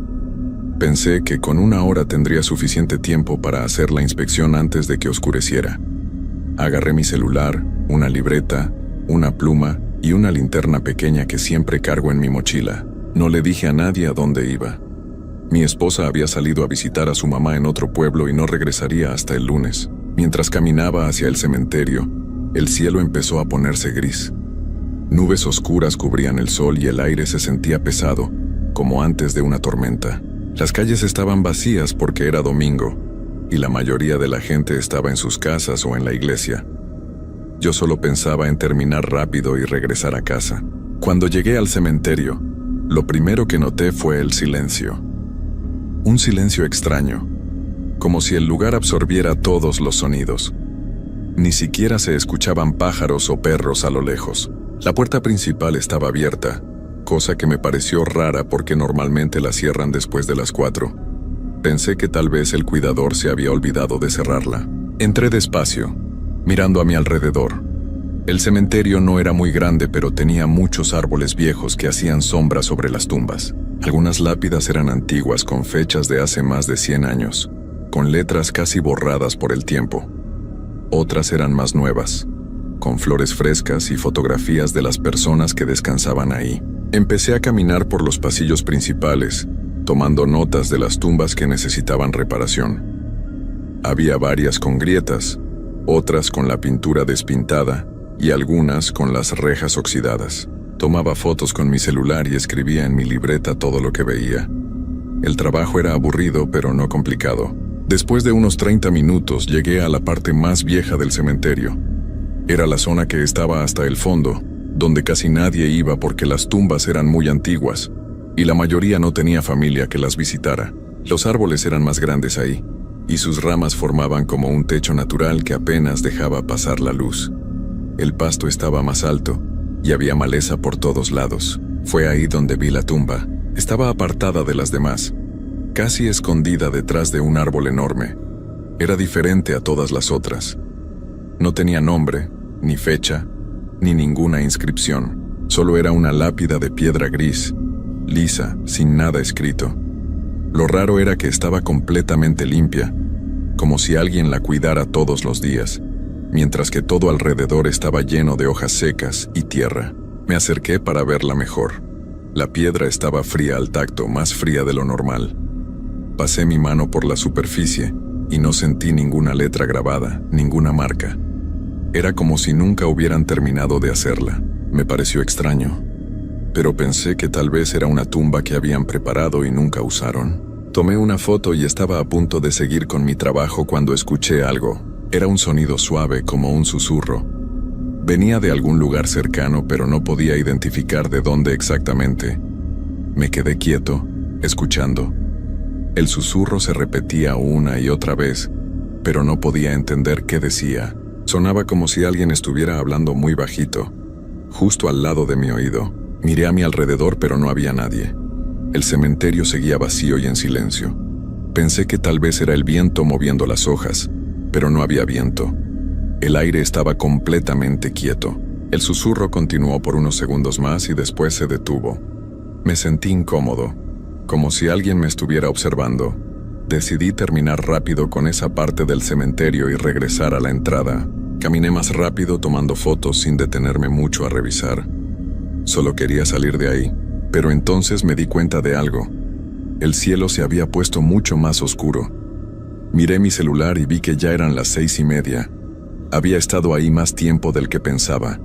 Pensé que con 1 hora tendría suficiente tiempo para hacer la inspección antes de que oscureciera. Agarré mi celular, una libreta, una pluma y una linterna pequeña que siempre cargo en mi mochila. No le dije a nadie a dónde iba. Mi esposa había salido a visitar a su mamá en otro pueblo y no regresaría hasta el lunes. Mientras caminaba hacia el cementerio, el cielo empezó a ponerse gris. Nubes oscuras cubrían el sol y el aire se sentía pesado, como antes de una tormenta. Las calles estaban vacías porque era domingo, y la mayoría de la gente estaba en sus casas o en la iglesia. Yo solo pensaba en terminar rápido y regresar a casa. Cuando llegué al cementerio, lo primero que noté fue el silencio. Un silencio extraño, como si el lugar absorbiera todos los sonidos. Ni siquiera se escuchaban pájaros o perros a lo lejos. La puerta principal estaba abierta, cosa que me pareció rara porque normalmente la cierran después de las 4. Pensé que tal vez el cuidador se había olvidado de cerrarla. Entré despacio, mirando a mi alrededor. El cementerio no era muy grande, pero tenía muchos árboles viejos que hacían sombra sobre las tumbas. Algunas lápidas eran antiguas con fechas de hace más de 100 años, con letras casi borradas por el tiempo. Otras eran más nuevas, con flores frescas y fotografías de las personas que descansaban ahí. Empecé a caminar por los pasillos principales, tomando notas de las tumbas que necesitaban reparación. Había varias con grietas, otras con la pintura despintada y algunas con las rejas oxidadas. Tomaba fotos con mi celular y escribía en mi libreta todo lo que veía. El trabajo era aburrido, pero no complicado. Después de unos 30 minutos llegué a la parte más vieja del cementerio. Era la zona que estaba hasta el fondo, donde casi nadie iba porque las tumbas eran muy antiguas, y la mayoría no tenía familia que las visitara. Los árboles eran más grandes ahí, y sus ramas formaban como un techo natural que apenas dejaba pasar la luz. El pasto estaba más alto, y había maleza por todos lados. Fue ahí donde vi la tumba. Estaba apartada de las demás, casi escondida detrás de un árbol enorme. Era diferente a todas las otras. No tenía nombre, ni fecha, ni ninguna inscripción. Solo era una lápida de piedra gris, lisa, sin nada escrito. Lo raro era que estaba completamente limpia, como si alguien la cuidara todos los días, mientras que todo alrededor estaba lleno de hojas secas y tierra. Me acerqué para verla mejor. La piedra estaba fría al tacto, más fría de lo normal. Pasé mi mano por la superficie y no sentí ninguna letra grabada, ninguna marca. Era como si nunca hubieran terminado de hacerla. Me pareció extraño, pero pensé que tal vez era una tumba que habían preparado y nunca usaron. Tomé una foto y estaba a punto de seguir con mi trabajo cuando escuché algo. Era un sonido suave, como un susurro. Venía de algún lugar cercano, pero no podía identificar de dónde exactamente. Me quedé quieto, escuchando. El susurro se repetía una y otra vez, pero no podía entender qué decía. Sonaba como si alguien estuviera hablando muy bajito, justo al lado de mi oído. Miré a mi alrededor, pero no había nadie. El cementerio seguía vacío y en silencio. Pensé que tal vez era el viento moviendo las hojas, pero no había viento. El aire estaba completamente quieto. El susurro continuó por unos segundos más y después se detuvo. Me sentí incómodo, como si alguien me estuviera observando. Decidí terminar rápido con esa parte del cementerio y regresar a la entrada. Caminé más rápido tomando fotos sin detenerme mucho a revisar. Solo quería salir de ahí, pero entonces me di cuenta de algo. El cielo se había puesto mucho más oscuro. Miré mi celular y vi que ya eran las 6:30. Había estado ahí más tiempo del que pensaba.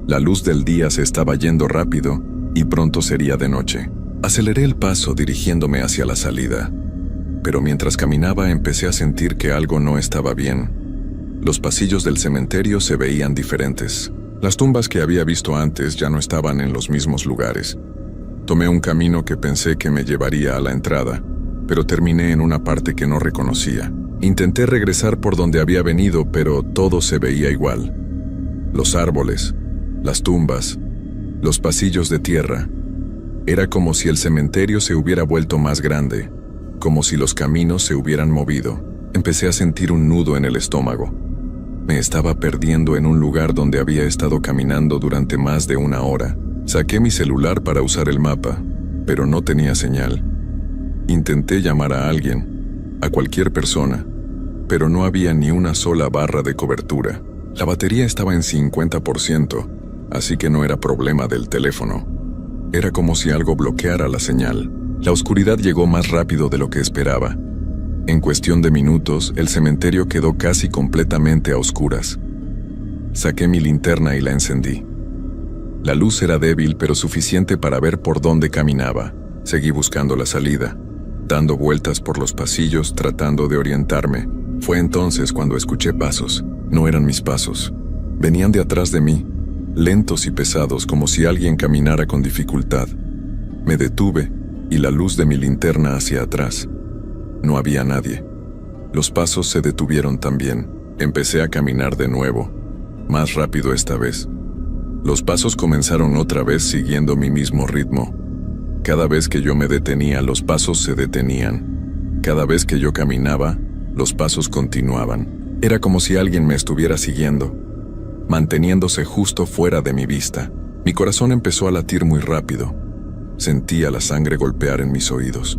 La luz del día se estaba yendo rápido y pronto sería de noche. Aceleré el paso dirigiéndome hacia la salida. Pero mientras caminaba empecé a sentir que algo no estaba bien. Los pasillos del cementerio se veían diferentes. Las tumbas que había visto antes ya no estaban en los mismos lugares. Tomé un camino que pensé que me llevaría a la entrada, pero terminé en una parte que no reconocía. Intenté regresar por donde había venido, pero todo se veía igual. Los árboles, las tumbas, los pasillos de tierra. Era como si el cementerio se hubiera vuelto más grande, como si los caminos se hubieran movido. Empecé a sentir un nudo en el estómago. Me estaba perdiendo en un lugar donde había estado caminando durante más de una hora. Saqué mi celular para usar el mapa, pero no tenía señal. Intenté llamar a alguien, a cualquier persona, pero no había ni una sola barra de cobertura. La batería estaba en 50%, así que no era problema del teléfono. Era como si algo bloqueara la señal. La oscuridad llegó más rápido de lo que esperaba. En cuestión de minutos, el cementerio quedó casi completamente a oscuras. Saqué mi linterna y la encendí. La luz era débil, pero suficiente para ver por dónde caminaba. Seguí buscando la salida, dando vueltas por los pasillos, tratando de orientarme. Fue entonces cuando escuché pasos. No eran mis pasos. Venían de atrás de mí, lentos y pesados, como si alguien caminara con dificultad. Me detuve y la luz de mi linterna hacia atrás. No había nadie. Los pasos se detuvieron también. Empecé a caminar de nuevo, más rápido esta vez. Los pasos comenzaron otra vez siguiendo mi mismo ritmo. Cada vez que yo me detenía, los pasos se detenían. Cada vez que yo caminaba, los pasos continuaban. Era como si alguien me estuviera siguiendo, manteniéndose justo fuera de mi vista. Mi corazón empezó a latir muy rápido. Sentía la sangre golpear en mis oídos.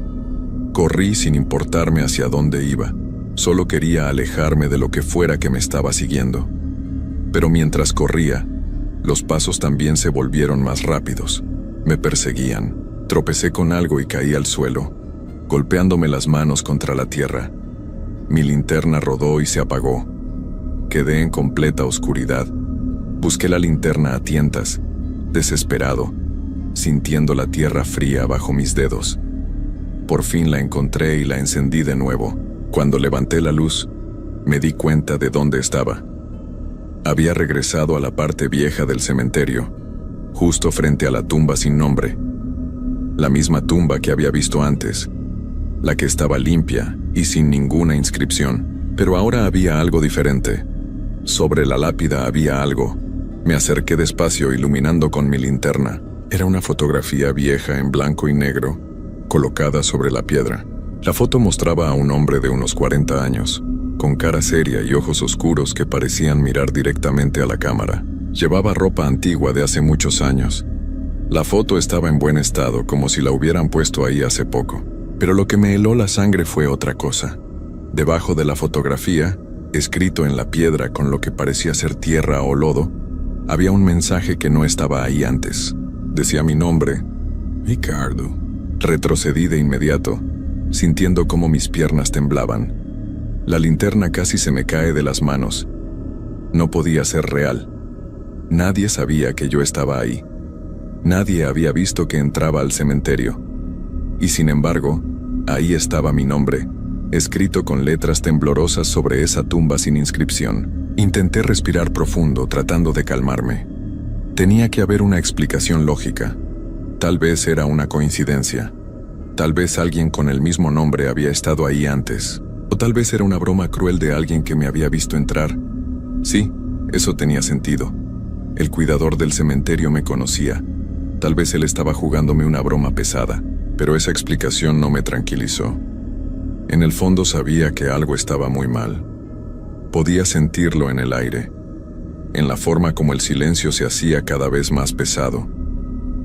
Corrí sin importarme hacia dónde iba. Solo quería alejarme de lo que fuera que me estaba siguiendo. Pero mientras corría, los pasos también se volvieron más rápidos. Me perseguían. Tropecé con algo y caí al suelo, golpeándome las manos contra la tierra. Mi linterna rodó y se apagó. Quedé en completa oscuridad. Busqué la linterna a tientas, desesperado, sintiendo la tierra fría bajo mis dedos. Por fin la encontré y la encendí de nuevo. Cuando levanté la luz, me di cuenta de dónde estaba. Había regresado a la parte vieja del cementerio, justo frente a la tumba sin nombre. La misma tumba que había visto antes, la que estaba limpia y sin ninguna inscripción. Pero ahora había algo diferente. Sobre la lápida había algo. Me acerqué despacio, iluminando con mi linterna. Era una fotografía vieja en blanco y negro, colocada sobre la piedra. La foto mostraba a un hombre de unos 40 años, con cara seria y ojos oscuros que parecían mirar directamente a la cámara. Llevaba ropa antigua de hace muchos años. La foto estaba en buen estado, como si la hubieran puesto ahí hace poco. Pero lo que me heló la sangre fue otra cosa. Debajo de la fotografía, escrito en la piedra con lo que parecía ser tierra o lodo, había un mensaje que no estaba ahí antes. Decía mi nombre, Ricardo. Retrocedí de inmediato, sintiendo cómo mis piernas temblaban. La linterna casi se me cae de las manos. No podía ser real. Nadie sabía que yo estaba ahí. Nadie había visto que entraba al cementerio. Y sin embargo, ahí estaba mi nombre, escrito con letras temblorosas sobre esa tumba sin inscripción. Intenté respirar profundo, tratando de calmarme. Tenía que haber una explicación lógica. Tal vez era una coincidencia. Tal vez alguien con el mismo nombre había estado ahí antes. O tal vez era una broma cruel de alguien que me había visto entrar. Sí, eso tenía sentido. El cuidador del cementerio me conocía. Tal vez él estaba jugándome una broma pesada, pero esa explicación no me tranquilizó. En el fondo sabía que algo estaba muy mal. Podía sentirlo en el aire, en la forma como el silencio se hacía cada vez más pesado,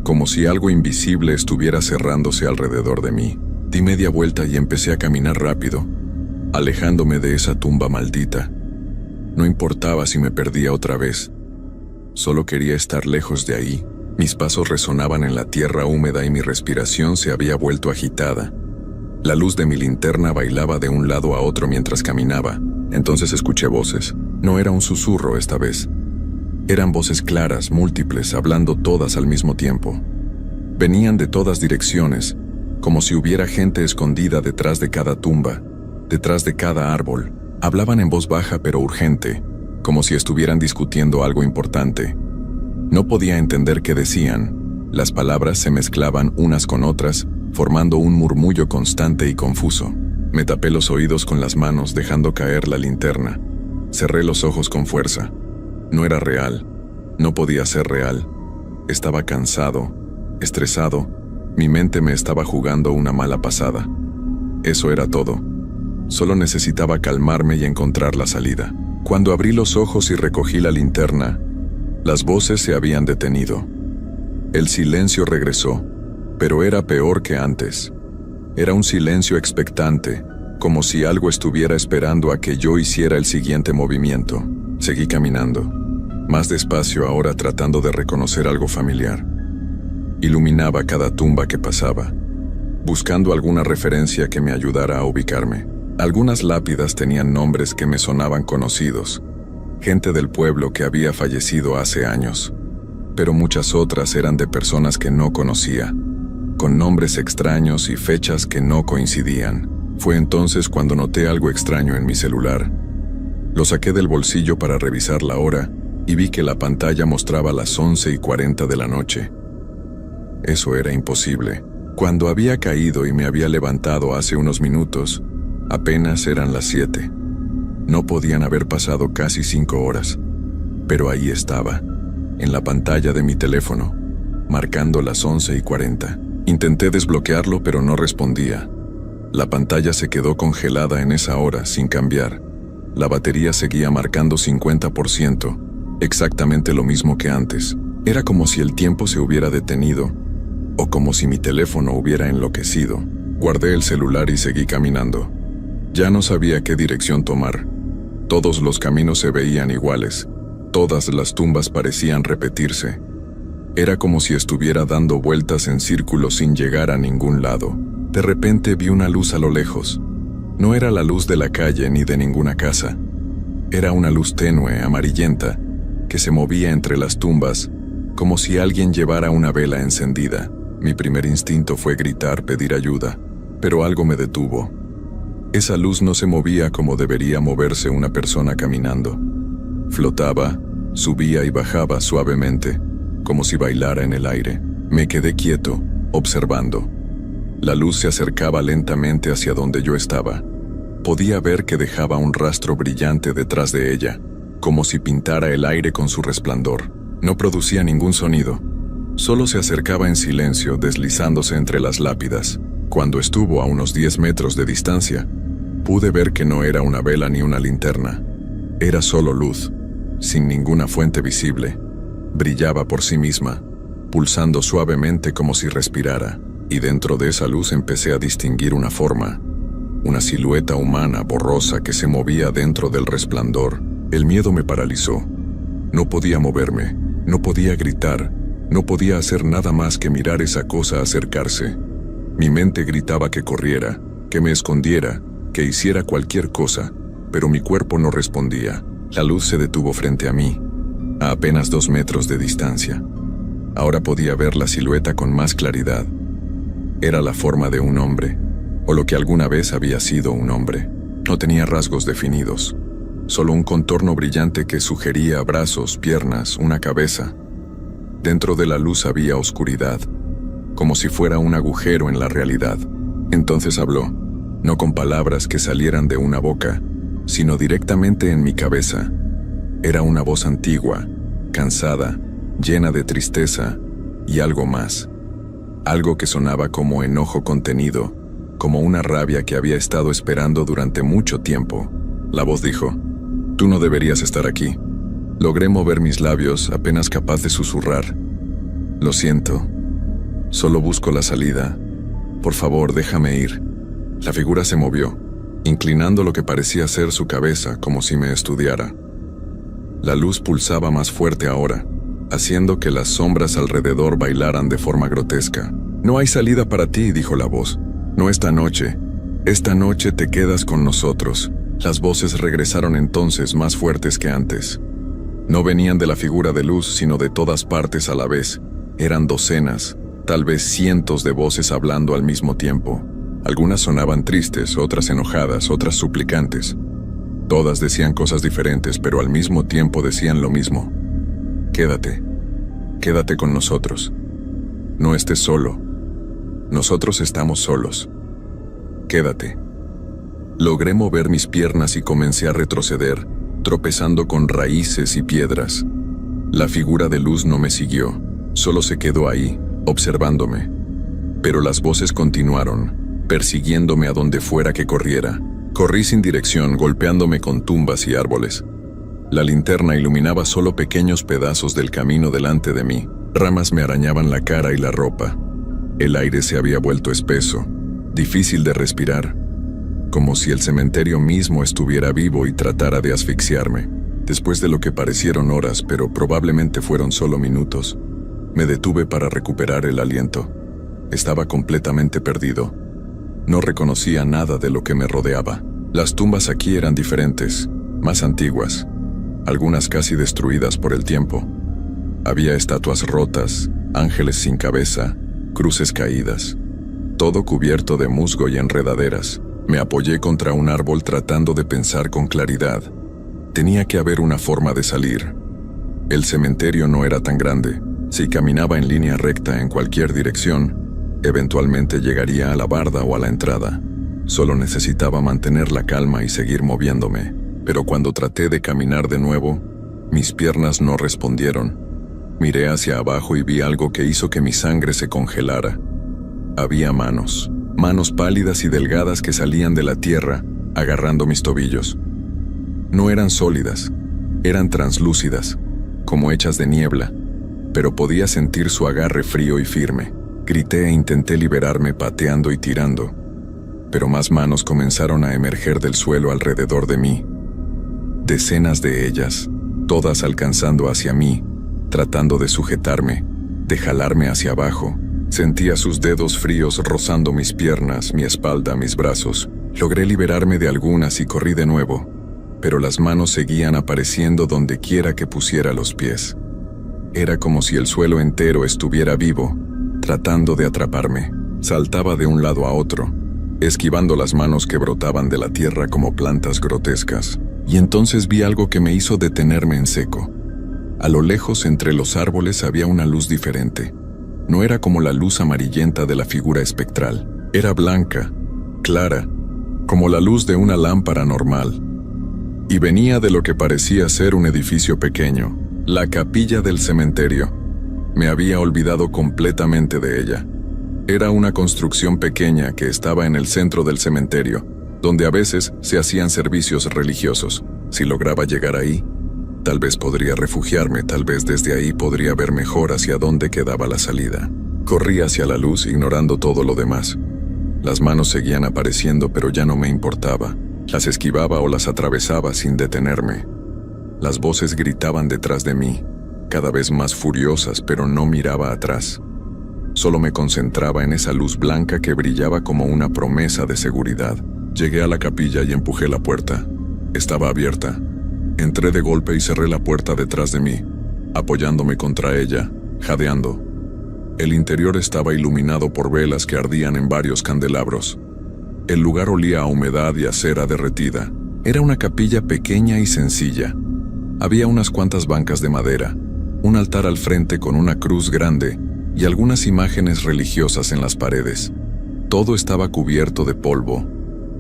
como si algo invisible estuviera cerrándose alrededor de mí. Di media vuelta y empecé a caminar rápido, alejándome de esa tumba maldita. No importaba si me perdía otra vez. Solo quería estar lejos de ahí. Mis pasos resonaban en la tierra húmeda y mi respiración se había vuelto agitada. La luz de mi linterna bailaba de un lado a otro mientras caminaba. Entonces escuché voces. No era un susurro esta vez. Eran voces claras, múltiples, hablando todas al mismo tiempo. Venían de todas direcciones, como si hubiera gente escondida detrás de cada tumba, detrás de cada árbol. Hablaban en voz baja pero urgente, como si estuvieran discutiendo algo importante. No podía entender qué decían. Las palabras se mezclaban unas con otras, formando un murmullo constante y confuso. Me tapé los oídos con las manos, dejando caer la linterna. Cerré los ojos con fuerza. No era real. No podía ser real. Estaba cansado, estresado. Mi mente me estaba jugando una mala pasada. Eso era todo. Solo necesitaba calmarme y encontrar la salida. Cuando abrí los ojos y recogí la linterna, las voces se habían detenido. El silencio regresó, pero era peor que antes. Era un silencio expectante, como si algo estuviera esperando a que yo hiciera el siguiente movimiento. Seguí caminando, más despacio ahora, tratando de reconocer algo familiar. Iluminaba cada tumba que pasaba, buscando alguna referencia que me ayudara a ubicarme. Algunas lápidas tenían nombres que me sonaban conocidos, gente del pueblo que había fallecido hace años, pero muchas otras eran de personas que no conocía, con nombres extraños y fechas que no coincidían. Fue entonces cuando noté algo extraño en mi celular. Lo saqué del bolsillo para revisar la hora y vi que la pantalla mostraba las 11:40 de la noche. Eso era imposible. Cuando había caído y me había levantado hace unos minutos, apenas eran las 7. No podían haber pasado casi 5 horas. Pero ahí estaba, en la pantalla de mi teléfono, marcando las 11:40. Intenté desbloquearlo, pero no respondía. La pantalla se quedó congelada en esa hora, sin cambiar. La batería seguía marcando 50%, exactamente lo mismo que antes. Era como si el tiempo se hubiera detenido, o como si mi teléfono hubiera enloquecido. Guardé el celular y seguí caminando. Ya no sabía qué dirección tomar. Todos los caminos se veían iguales. Todas las tumbas parecían repetirse. Era como si estuviera dando vueltas en círculos sin llegar a ningún lado. De repente vi una luz a lo lejos. No era la luz de la calle ni de ninguna casa. Era una luz tenue, amarillenta, que se movía entre las tumbas, como si alguien llevara una vela encendida. Mi primer instinto fue gritar, pedir ayuda, pero algo me detuvo. Esa luz no se movía como debería moverse una persona caminando. Flotaba, subía y bajaba suavemente, como si bailara en el aire. Me quedé quieto, observando. La luz se acercaba lentamente hacia donde yo estaba. Podía ver que dejaba un rastro brillante detrás de ella, como si pintara el aire con su resplandor. No producía ningún sonido. Solo se acercaba en silencio, deslizándose entre las lápidas. Cuando estuvo a unos 10 metros de distancia, pude ver que no era una vela ni una linterna. Era solo luz, sin ninguna fuente visible. Brillaba por sí misma, pulsando suavemente como si respirara, y dentro de esa luz empecé a distinguir una forma, una silueta humana borrosa que se movía dentro del resplandor. El miedo me paralizó. No podía moverme, no podía gritar, no podía hacer nada más que mirar esa cosa acercarse. Mi mente gritaba que corriera, que me escondiera, que hiciera cualquier cosa, pero mi cuerpo no respondía. La luz se detuvo frente a mí, a apenas 2 metros de distancia. Ahora podía ver la silueta con más claridad. Era la forma de un hombre, o lo que alguna vez había sido un hombre. No tenía rasgos definidos, solo un contorno brillante que sugería brazos, piernas, una cabeza. Dentro de la luz había oscuridad, como si fuera un agujero en la realidad. Entonces habló, no con palabras que salieran de una boca, sino directamente en mi cabeza. Era una voz antigua, cansada, llena de tristeza y algo más. Algo que sonaba como enojo contenido, como una rabia que había estado esperando durante mucho tiempo. La voz dijo, «Tú no deberías estar aquí». Logré mover mis labios, apenas capaz de susurrar. «Lo siento. Solo busco la salida. Por favor, déjame ir». La figura se movió, inclinando lo que parecía ser su cabeza, como si me estudiara. La luz pulsaba más fuerte ahora, haciendo que las sombras alrededor bailaran de forma grotesca. «No hay salida para ti», dijo la voz. «No esta noche. Esta noche te quedas con nosotros». Las voces regresaron entonces más fuertes que antes. No venían de la figura de luz, sino de todas partes a la vez. Eran docenas, tal vez cientos de voces hablando al mismo tiempo. Algunas sonaban tristes, otras enojadas, otras suplicantes. Todas decían cosas diferentes, pero al mismo tiempo decían lo mismo. «Quédate. Quédate con nosotros. No estés solo. Nosotros estamos solos. Quédate». Logré mover mis piernas y comencé a retroceder, tropezando con raíces y piedras. La figura de luz no me siguió, solo se quedó ahí, observándome. Pero las voces continuaron, persiguiéndome a donde fuera que corriera. Corrí sin dirección, golpeándome con tumbas y árboles. La linterna iluminaba solo pequeños pedazos del camino delante de mí. Ramas me arañaban la cara y la ropa. El aire se había vuelto espeso, difícil de respirar, como si el cementerio mismo estuviera vivo y tratara de asfixiarme. Después de lo que parecieron horas, pero probablemente fueron solo minutos, me detuve para recuperar el aliento. Estaba completamente perdido. No reconocía nada de lo que me rodeaba. Las tumbas aquí eran diferentes, más antiguas, algunas casi destruidas por el tiempo. Había estatuas rotas, ángeles sin cabeza, cruces caídas, todo cubierto de musgo y enredaderas. Me apoyé contra un árbol tratando de pensar con claridad. Tenía que haber una forma de salir. El cementerio no era tan grande. Si caminaba en línea recta en cualquier dirección, eventualmente llegaría a la barda o a la entrada. Solo necesitaba mantener la calma y seguir moviéndome. Pero cuando traté de caminar de nuevo, mis piernas no respondieron. Miré hacia abajo y vi algo que hizo que mi sangre se congelara. Había manos pálidas y delgadas que salían de la tierra, agarrando mis tobillos. No eran sólidas, eran translúcidas, como hechas de niebla, pero podía sentir su agarre frío y firme. Grité e intenté liberarme pateando y tirando, pero más manos comenzaron a emerger del suelo alrededor de mí. Decenas de ellas, todas alcanzando hacia mí, tratando de sujetarme, de jalarme hacia abajo. Sentía sus dedos fríos rozando mis piernas, mi espalda, mis brazos. Logré liberarme de algunas y corrí de nuevo, pero las manos seguían apareciendo donde quiera que pusiera los pies. Era como si el suelo entero estuviera vivo, tratando de atraparme. Saltaba de un lado a otro, esquivando las manos que brotaban de la tierra como plantas grotescas. Y entonces vi algo que me hizo detenerme en seco. A lo lejos, entre los árboles, había una luz diferente. No era como la luz amarillenta de la figura espectral. Era blanca, clara, como la luz de una lámpara normal. Y venía de lo que parecía ser un edificio pequeño, la capilla del cementerio. Me había olvidado completamente de ella. Era una construcción pequeña que estaba en el centro del cementerio, donde a veces se hacían servicios religiosos. Si lograba llegar ahí, tal vez podría refugiarme, tal vez desde ahí podría ver mejor hacia dónde quedaba la salida. Corrí hacia la luz, ignorando todo lo demás. Las manos seguían apareciendo, pero ya no me importaba. Las esquivaba o las atravesaba sin detenerme. Las voces gritaban detrás de mí, cada vez más furiosas, pero no miraba atrás. Solo me concentraba en esa luz blanca que brillaba como una promesa de seguridad. Llegué a la capilla y empujé la puerta. Estaba abierta. Entré de golpe y cerré la puerta detrás de mí, apoyándome contra ella, jadeando. El interior estaba iluminado por velas que ardían en varios candelabros. El lugar olía a humedad y a cera derretida. Era una capilla pequeña y sencilla. Había unas cuantas bancas de madera, un altar al frente con una cruz grande y algunas imágenes religiosas en las paredes. Todo estaba cubierto de polvo,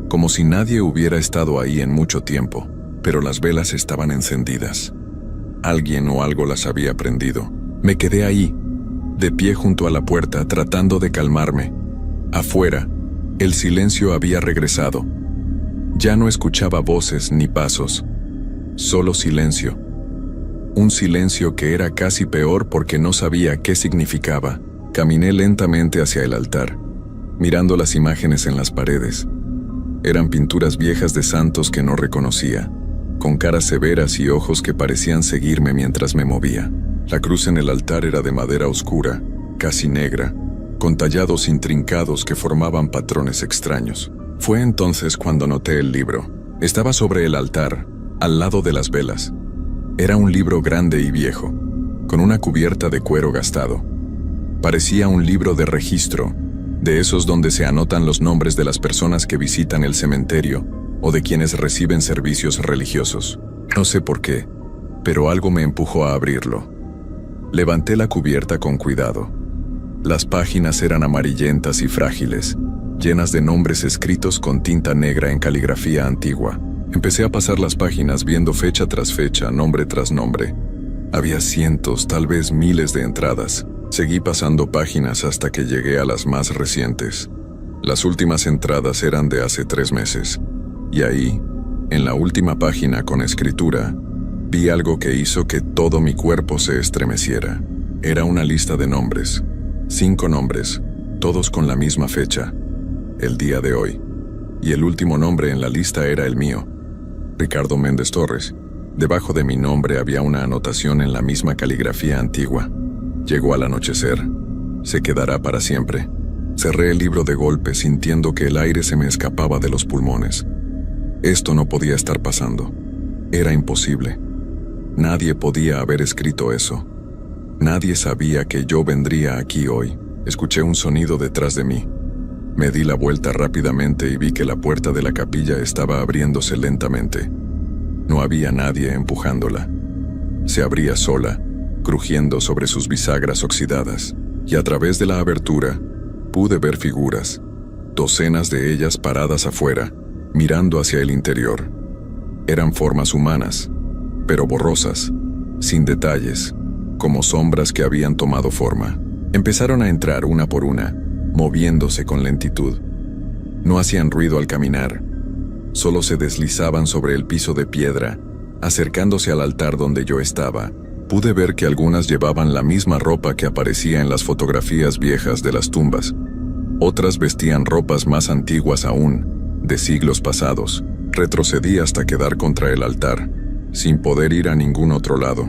como si nadie hubiera estado ahí en mucho tiempo, pero las velas estaban encendidas. Alguien o algo las había prendido. Me quedé ahí, de pie junto a la puerta, tratando de calmarme. Afuera, el silencio había regresado. Ya no escuchaba voces ni pasos, solo silencio. Un silencio que era casi peor porque no sabía qué significaba. Caminé lentamente hacia el altar, mirando las imágenes en las paredes. Eran pinturas viejas de santos que no reconocía, con caras severas y ojos que parecían seguirme mientras me movía. La cruz en el altar era de madera oscura, casi negra, con tallados intrincados que formaban patrones extraños. Fue entonces cuando noté el libro. Estaba sobre el altar, al lado de las velas. Era un libro grande y viejo, con una cubierta de cuero gastado. Parecía un libro de registro, de esos donde se anotan los nombres de las personas que visitan el cementerio o de quienes reciben servicios religiosos. No sé por qué, pero algo me empujó a abrirlo. Levanté la cubierta con cuidado. Las páginas eran amarillentas y frágiles, llenas de nombres escritos con tinta negra en caligrafía antigua. Empecé a pasar las páginas viendo fecha tras fecha, nombre tras nombre. Había cientos, tal vez miles de entradas. Seguí pasando páginas hasta que llegué a las más recientes. Las últimas entradas eran de hace 3 meses. Y ahí, en la última página con escritura, vi algo que hizo que todo mi cuerpo se estremeciera. Era una lista de nombres. 5 nombres, todos con la misma fecha, el día de hoy. Y el último nombre en la lista era el mío, Ricardo Méndez Torres. Debajo de mi nombre había una anotación en la misma caligrafía antigua. Llegó al anochecer. Se quedará para siempre. Cerré el libro de golpe, sintiendo que el aire se me escapaba de los pulmones. Esto no podía estar pasando. Era imposible. Nadie podía haber escrito eso. Nadie sabía que yo vendría aquí hoy. Escuché un sonido detrás de mí. Me di la vuelta rápidamente y vi que la puerta de la capilla estaba abriéndose lentamente. No había nadie empujándola. Se abría sola, crujiendo sobre sus bisagras oxidadas, y a través de la abertura pude ver figuras, docenas de ellas paradas afuera, mirando hacia el interior. Eran formas humanas, pero borrosas, sin detalles, como sombras que habían tomado forma. Empezaron a entrar una por una, moviéndose con lentitud. No hacían ruido al caminar, solo se deslizaban sobre el piso de piedra, acercándose al altar donde yo estaba. Pude ver que algunas llevaban la misma ropa que aparecía en las fotografías viejas de las tumbas. Otras vestían ropas más antiguas aún, de siglos pasados. Retrocedí hasta quedar contra el altar, sin poder ir a ningún otro lado.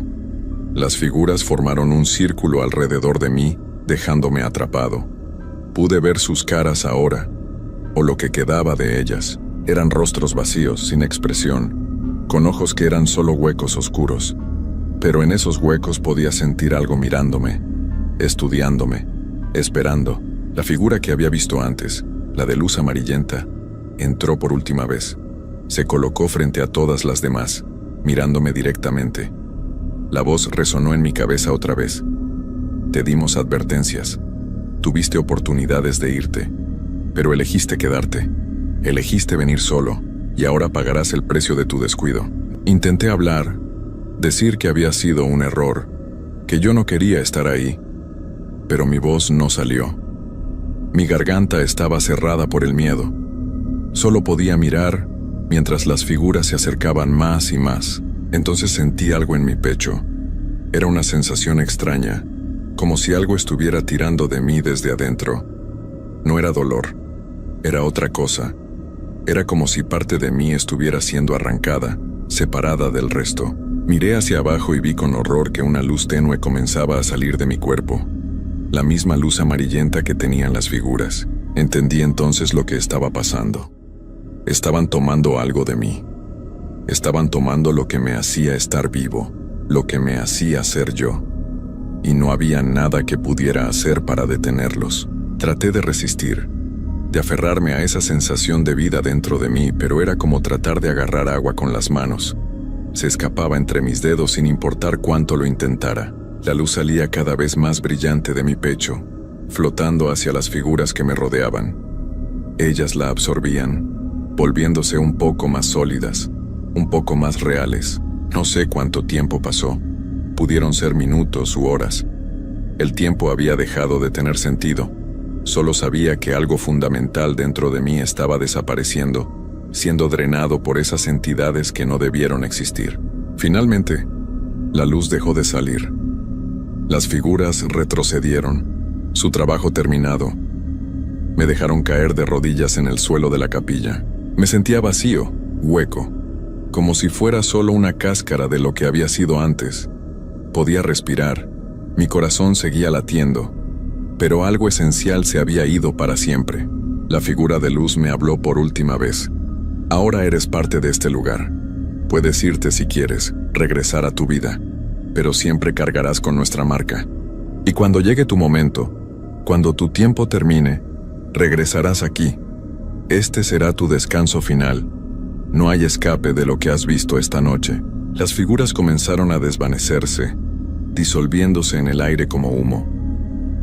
Las figuras formaron un círculo alrededor de mí, dejándome atrapado. Pude ver sus caras ahora, o lo que quedaba de ellas. Eran rostros vacíos, sin expresión, con ojos que eran solo huecos oscuros. Pero en esos huecos podía sentir algo mirándome, estudiándome, esperando. La figura que había visto antes, la de luz amarillenta, entró por última vez. Se colocó frente a todas las demás, mirándome directamente. La voz resonó en mi cabeza otra vez. Te dimos advertencias. Tuviste oportunidades de irte, pero elegiste quedarte. Elegiste venir solo, y ahora pagarás el precio de tu descuido. Intenté hablar, decir que había sido un error, que yo no quería estar ahí, pero mi voz no salió. Mi garganta estaba cerrada por el miedo. Solo podía mirar mientras las figuras se acercaban más y más. Entonces sentí algo en mi pecho. Era una sensación extraña, como si algo estuviera tirando de mí desde adentro. No era dolor, era otra cosa. Era como si parte de mí estuviera siendo arrancada, separada del resto. Miré hacia abajo y vi con horror que una luz tenue comenzaba a salir de mi cuerpo. La misma luz amarillenta que tenían las figuras. Entendí entonces lo que estaba pasando. Estaban tomando algo de mí. Estaban tomando lo que me hacía estar vivo, lo que me hacía ser yo. Y no había nada que pudiera hacer para detenerlos. Traté de resistir, de aferrarme a esa sensación de vida dentro de mí, pero era como tratar de agarrar agua con las manos. Se escapaba entre mis dedos sin importar cuánto lo intentara. La luz salía cada vez más brillante de mi pecho, flotando hacia las figuras que me rodeaban. Ellas la absorbían, volviéndose un poco más sólidas, un poco más reales. No sé cuánto tiempo pasó. Pudieron ser minutos u horas. El tiempo había dejado de tener sentido. Solo sabía que algo fundamental dentro de mí estaba desapareciendo, siendo drenado por esas entidades que no debieron existir. Finalmente, la luz dejó de salir. Las figuras retrocedieron, su trabajo terminado. Me dejaron caer de rodillas en el suelo de la capilla. Me sentía vacío, hueco, como si fuera solo una cáscara de lo que había sido antes. Podía respirar, mi corazón seguía latiendo, pero algo esencial se había ido para siempre. La figura de luz me habló por última vez. Ahora eres parte de este lugar. Puedes irte si quieres, regresar a tu vida, pero siempre cargarás con nuestra marca. Y cuando llegue tu momento, cuando tu tiempo termine, regresarás aquí. Este será tu descanso final. No hay escape de lo que has visto esta noche. Las figuras comenzaron a desvanecerse, disolviéndose en el aire como humo.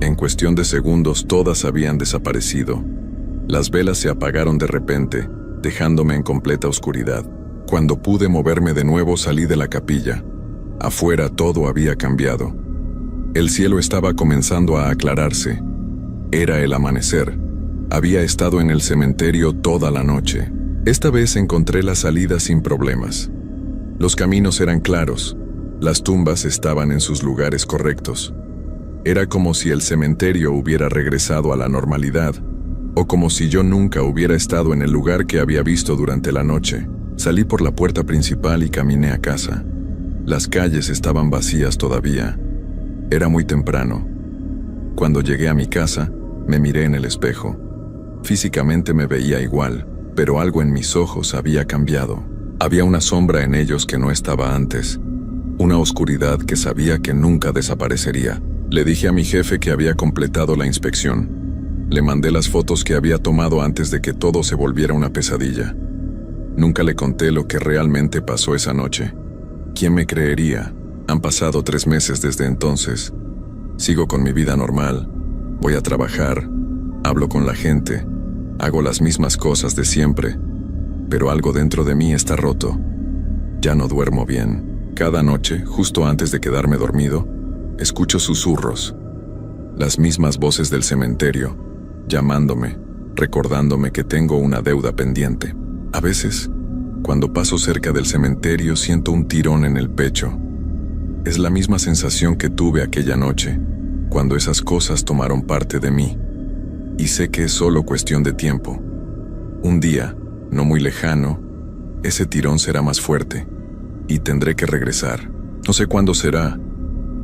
En cuestión de segundos todas habían desaparecido. Las velas se apagaron de repente, dejándome en completa oscuridad. Cuando pude moverme de nuevo salí de la capilla. Afuera todo había cambiado. El cielo estaba comenzando a aclararse. Era el amanecer. Había estado en el cementerio toda la noche. Esta vez encontré la salida sin problemas. Los caminos eran claros. Las tumbas estaban en sus lugares correctos. Era como si el cementerio hubiera regresado a la normalidad, o como si yo nunca hubiera estado en el lugar que había visto durante la noche. Salí por la puerta principal y caminé a casa. Las calles estaban vacías todavía. Era muy temprano. Cuando llegué a mi casa, me miré en el espejo. Físicamente me veía igual, pero algo en mis ojos había cambiado. Había una sombra en ellos que no estaba antes. Una oscuridad que sabía que nunca desaparecería. Le dije a mi jefe que había completado la inspección. Le mandé las fotos que había tomado antes de que todo se volviera una pesadilla. Nunca le conté lo que realmente pasó esa noche. ¿Quién me creería? Han pasado 3 meses desde entonces. Sigo con mi vida normal. Voy a trabajar. Hablo con la gente. Hago las mismas cosas de siempre. Pero algo dentro de mí está roto. Ya no duermo bien. Cada noche, justo antes de quedarme dormido, escucho susurros. Las mismas voces del cementerio, llamándome, recordándome que tengo una deuda pendiente. A veces, cuando paso cerca del cementerio, siento un tirón en el pecho. Es la misma sensación que tuve aquella noche, cuando esas cosas tomaron parte de mí. Y sé que es solo cuestión de tiempo. Un día, no muy lejano, ese tirón será más fuerte, y tendré que regresar. No sé cuándo será.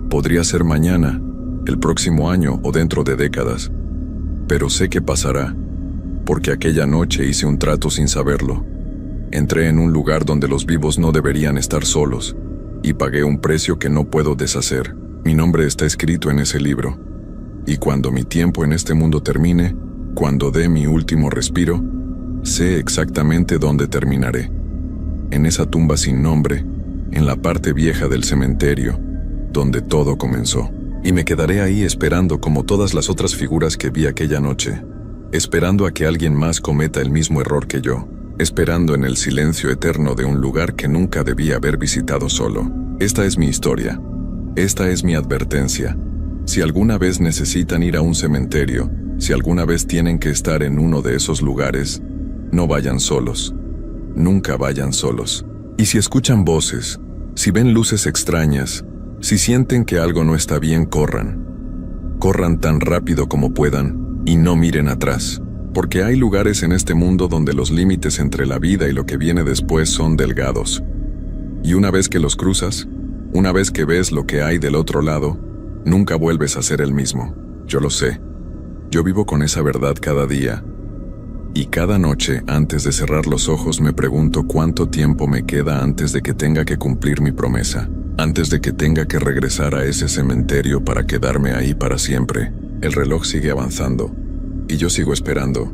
Podría ser mañana, el próximo año o dentro de décadas. Pero sé que pasará, porque aquella noche hice un trato sin saberlo. Entré en un lugar donde los vivos no deberían estar solos, y pagué un precio que no puedo deshacer. Mi nombre está escrito en ese libro. Y cuando mi tiempo en este mundo termine, cuando dé mi último respiro, sé exactamente dónde terminaré. En esa tumba sin nombre, en la parte vieja del cementerio, donde todo comenzó. Y me quedaré ahí esperando como todas las otras figuras que vi aquella noche, esperando a que alguien más cometa el mismo error que yo, esperando en el silencio eterno de un lugar que nunca debía haber visitado solo. Esta es mi historia. Esta es mi advertencia. Si alguna vez necesitan ir a un cementerio, si alguna vez tienen que estar en uno de esos lugares, no vayan solos. Nunca vayan solos. Y si escuchan voces, si ven luces extrañas, si sienten que algo no está bien, corran. Corran tan rápido como puedan y no miren atrás, porque hay lugares en este mundo donde los límites entre la vida y lo que viene después son delgados. Y una vez que los cruzas, una vez que ves lo que hay del otro lado, nunca vuelves a ser el mismo. Yo lo sé. Yo vivo con esa verdad cada día. Y cada noche, antes de cerrar los ojos, me pregunto cuánto tiempo me queda antes de que tenga que cumplir mi promesa, antes de que tenga que regresar a ese cementerio para quedarme ahí para siempre. El reloj sigue avanzando, y yo sigo esperando,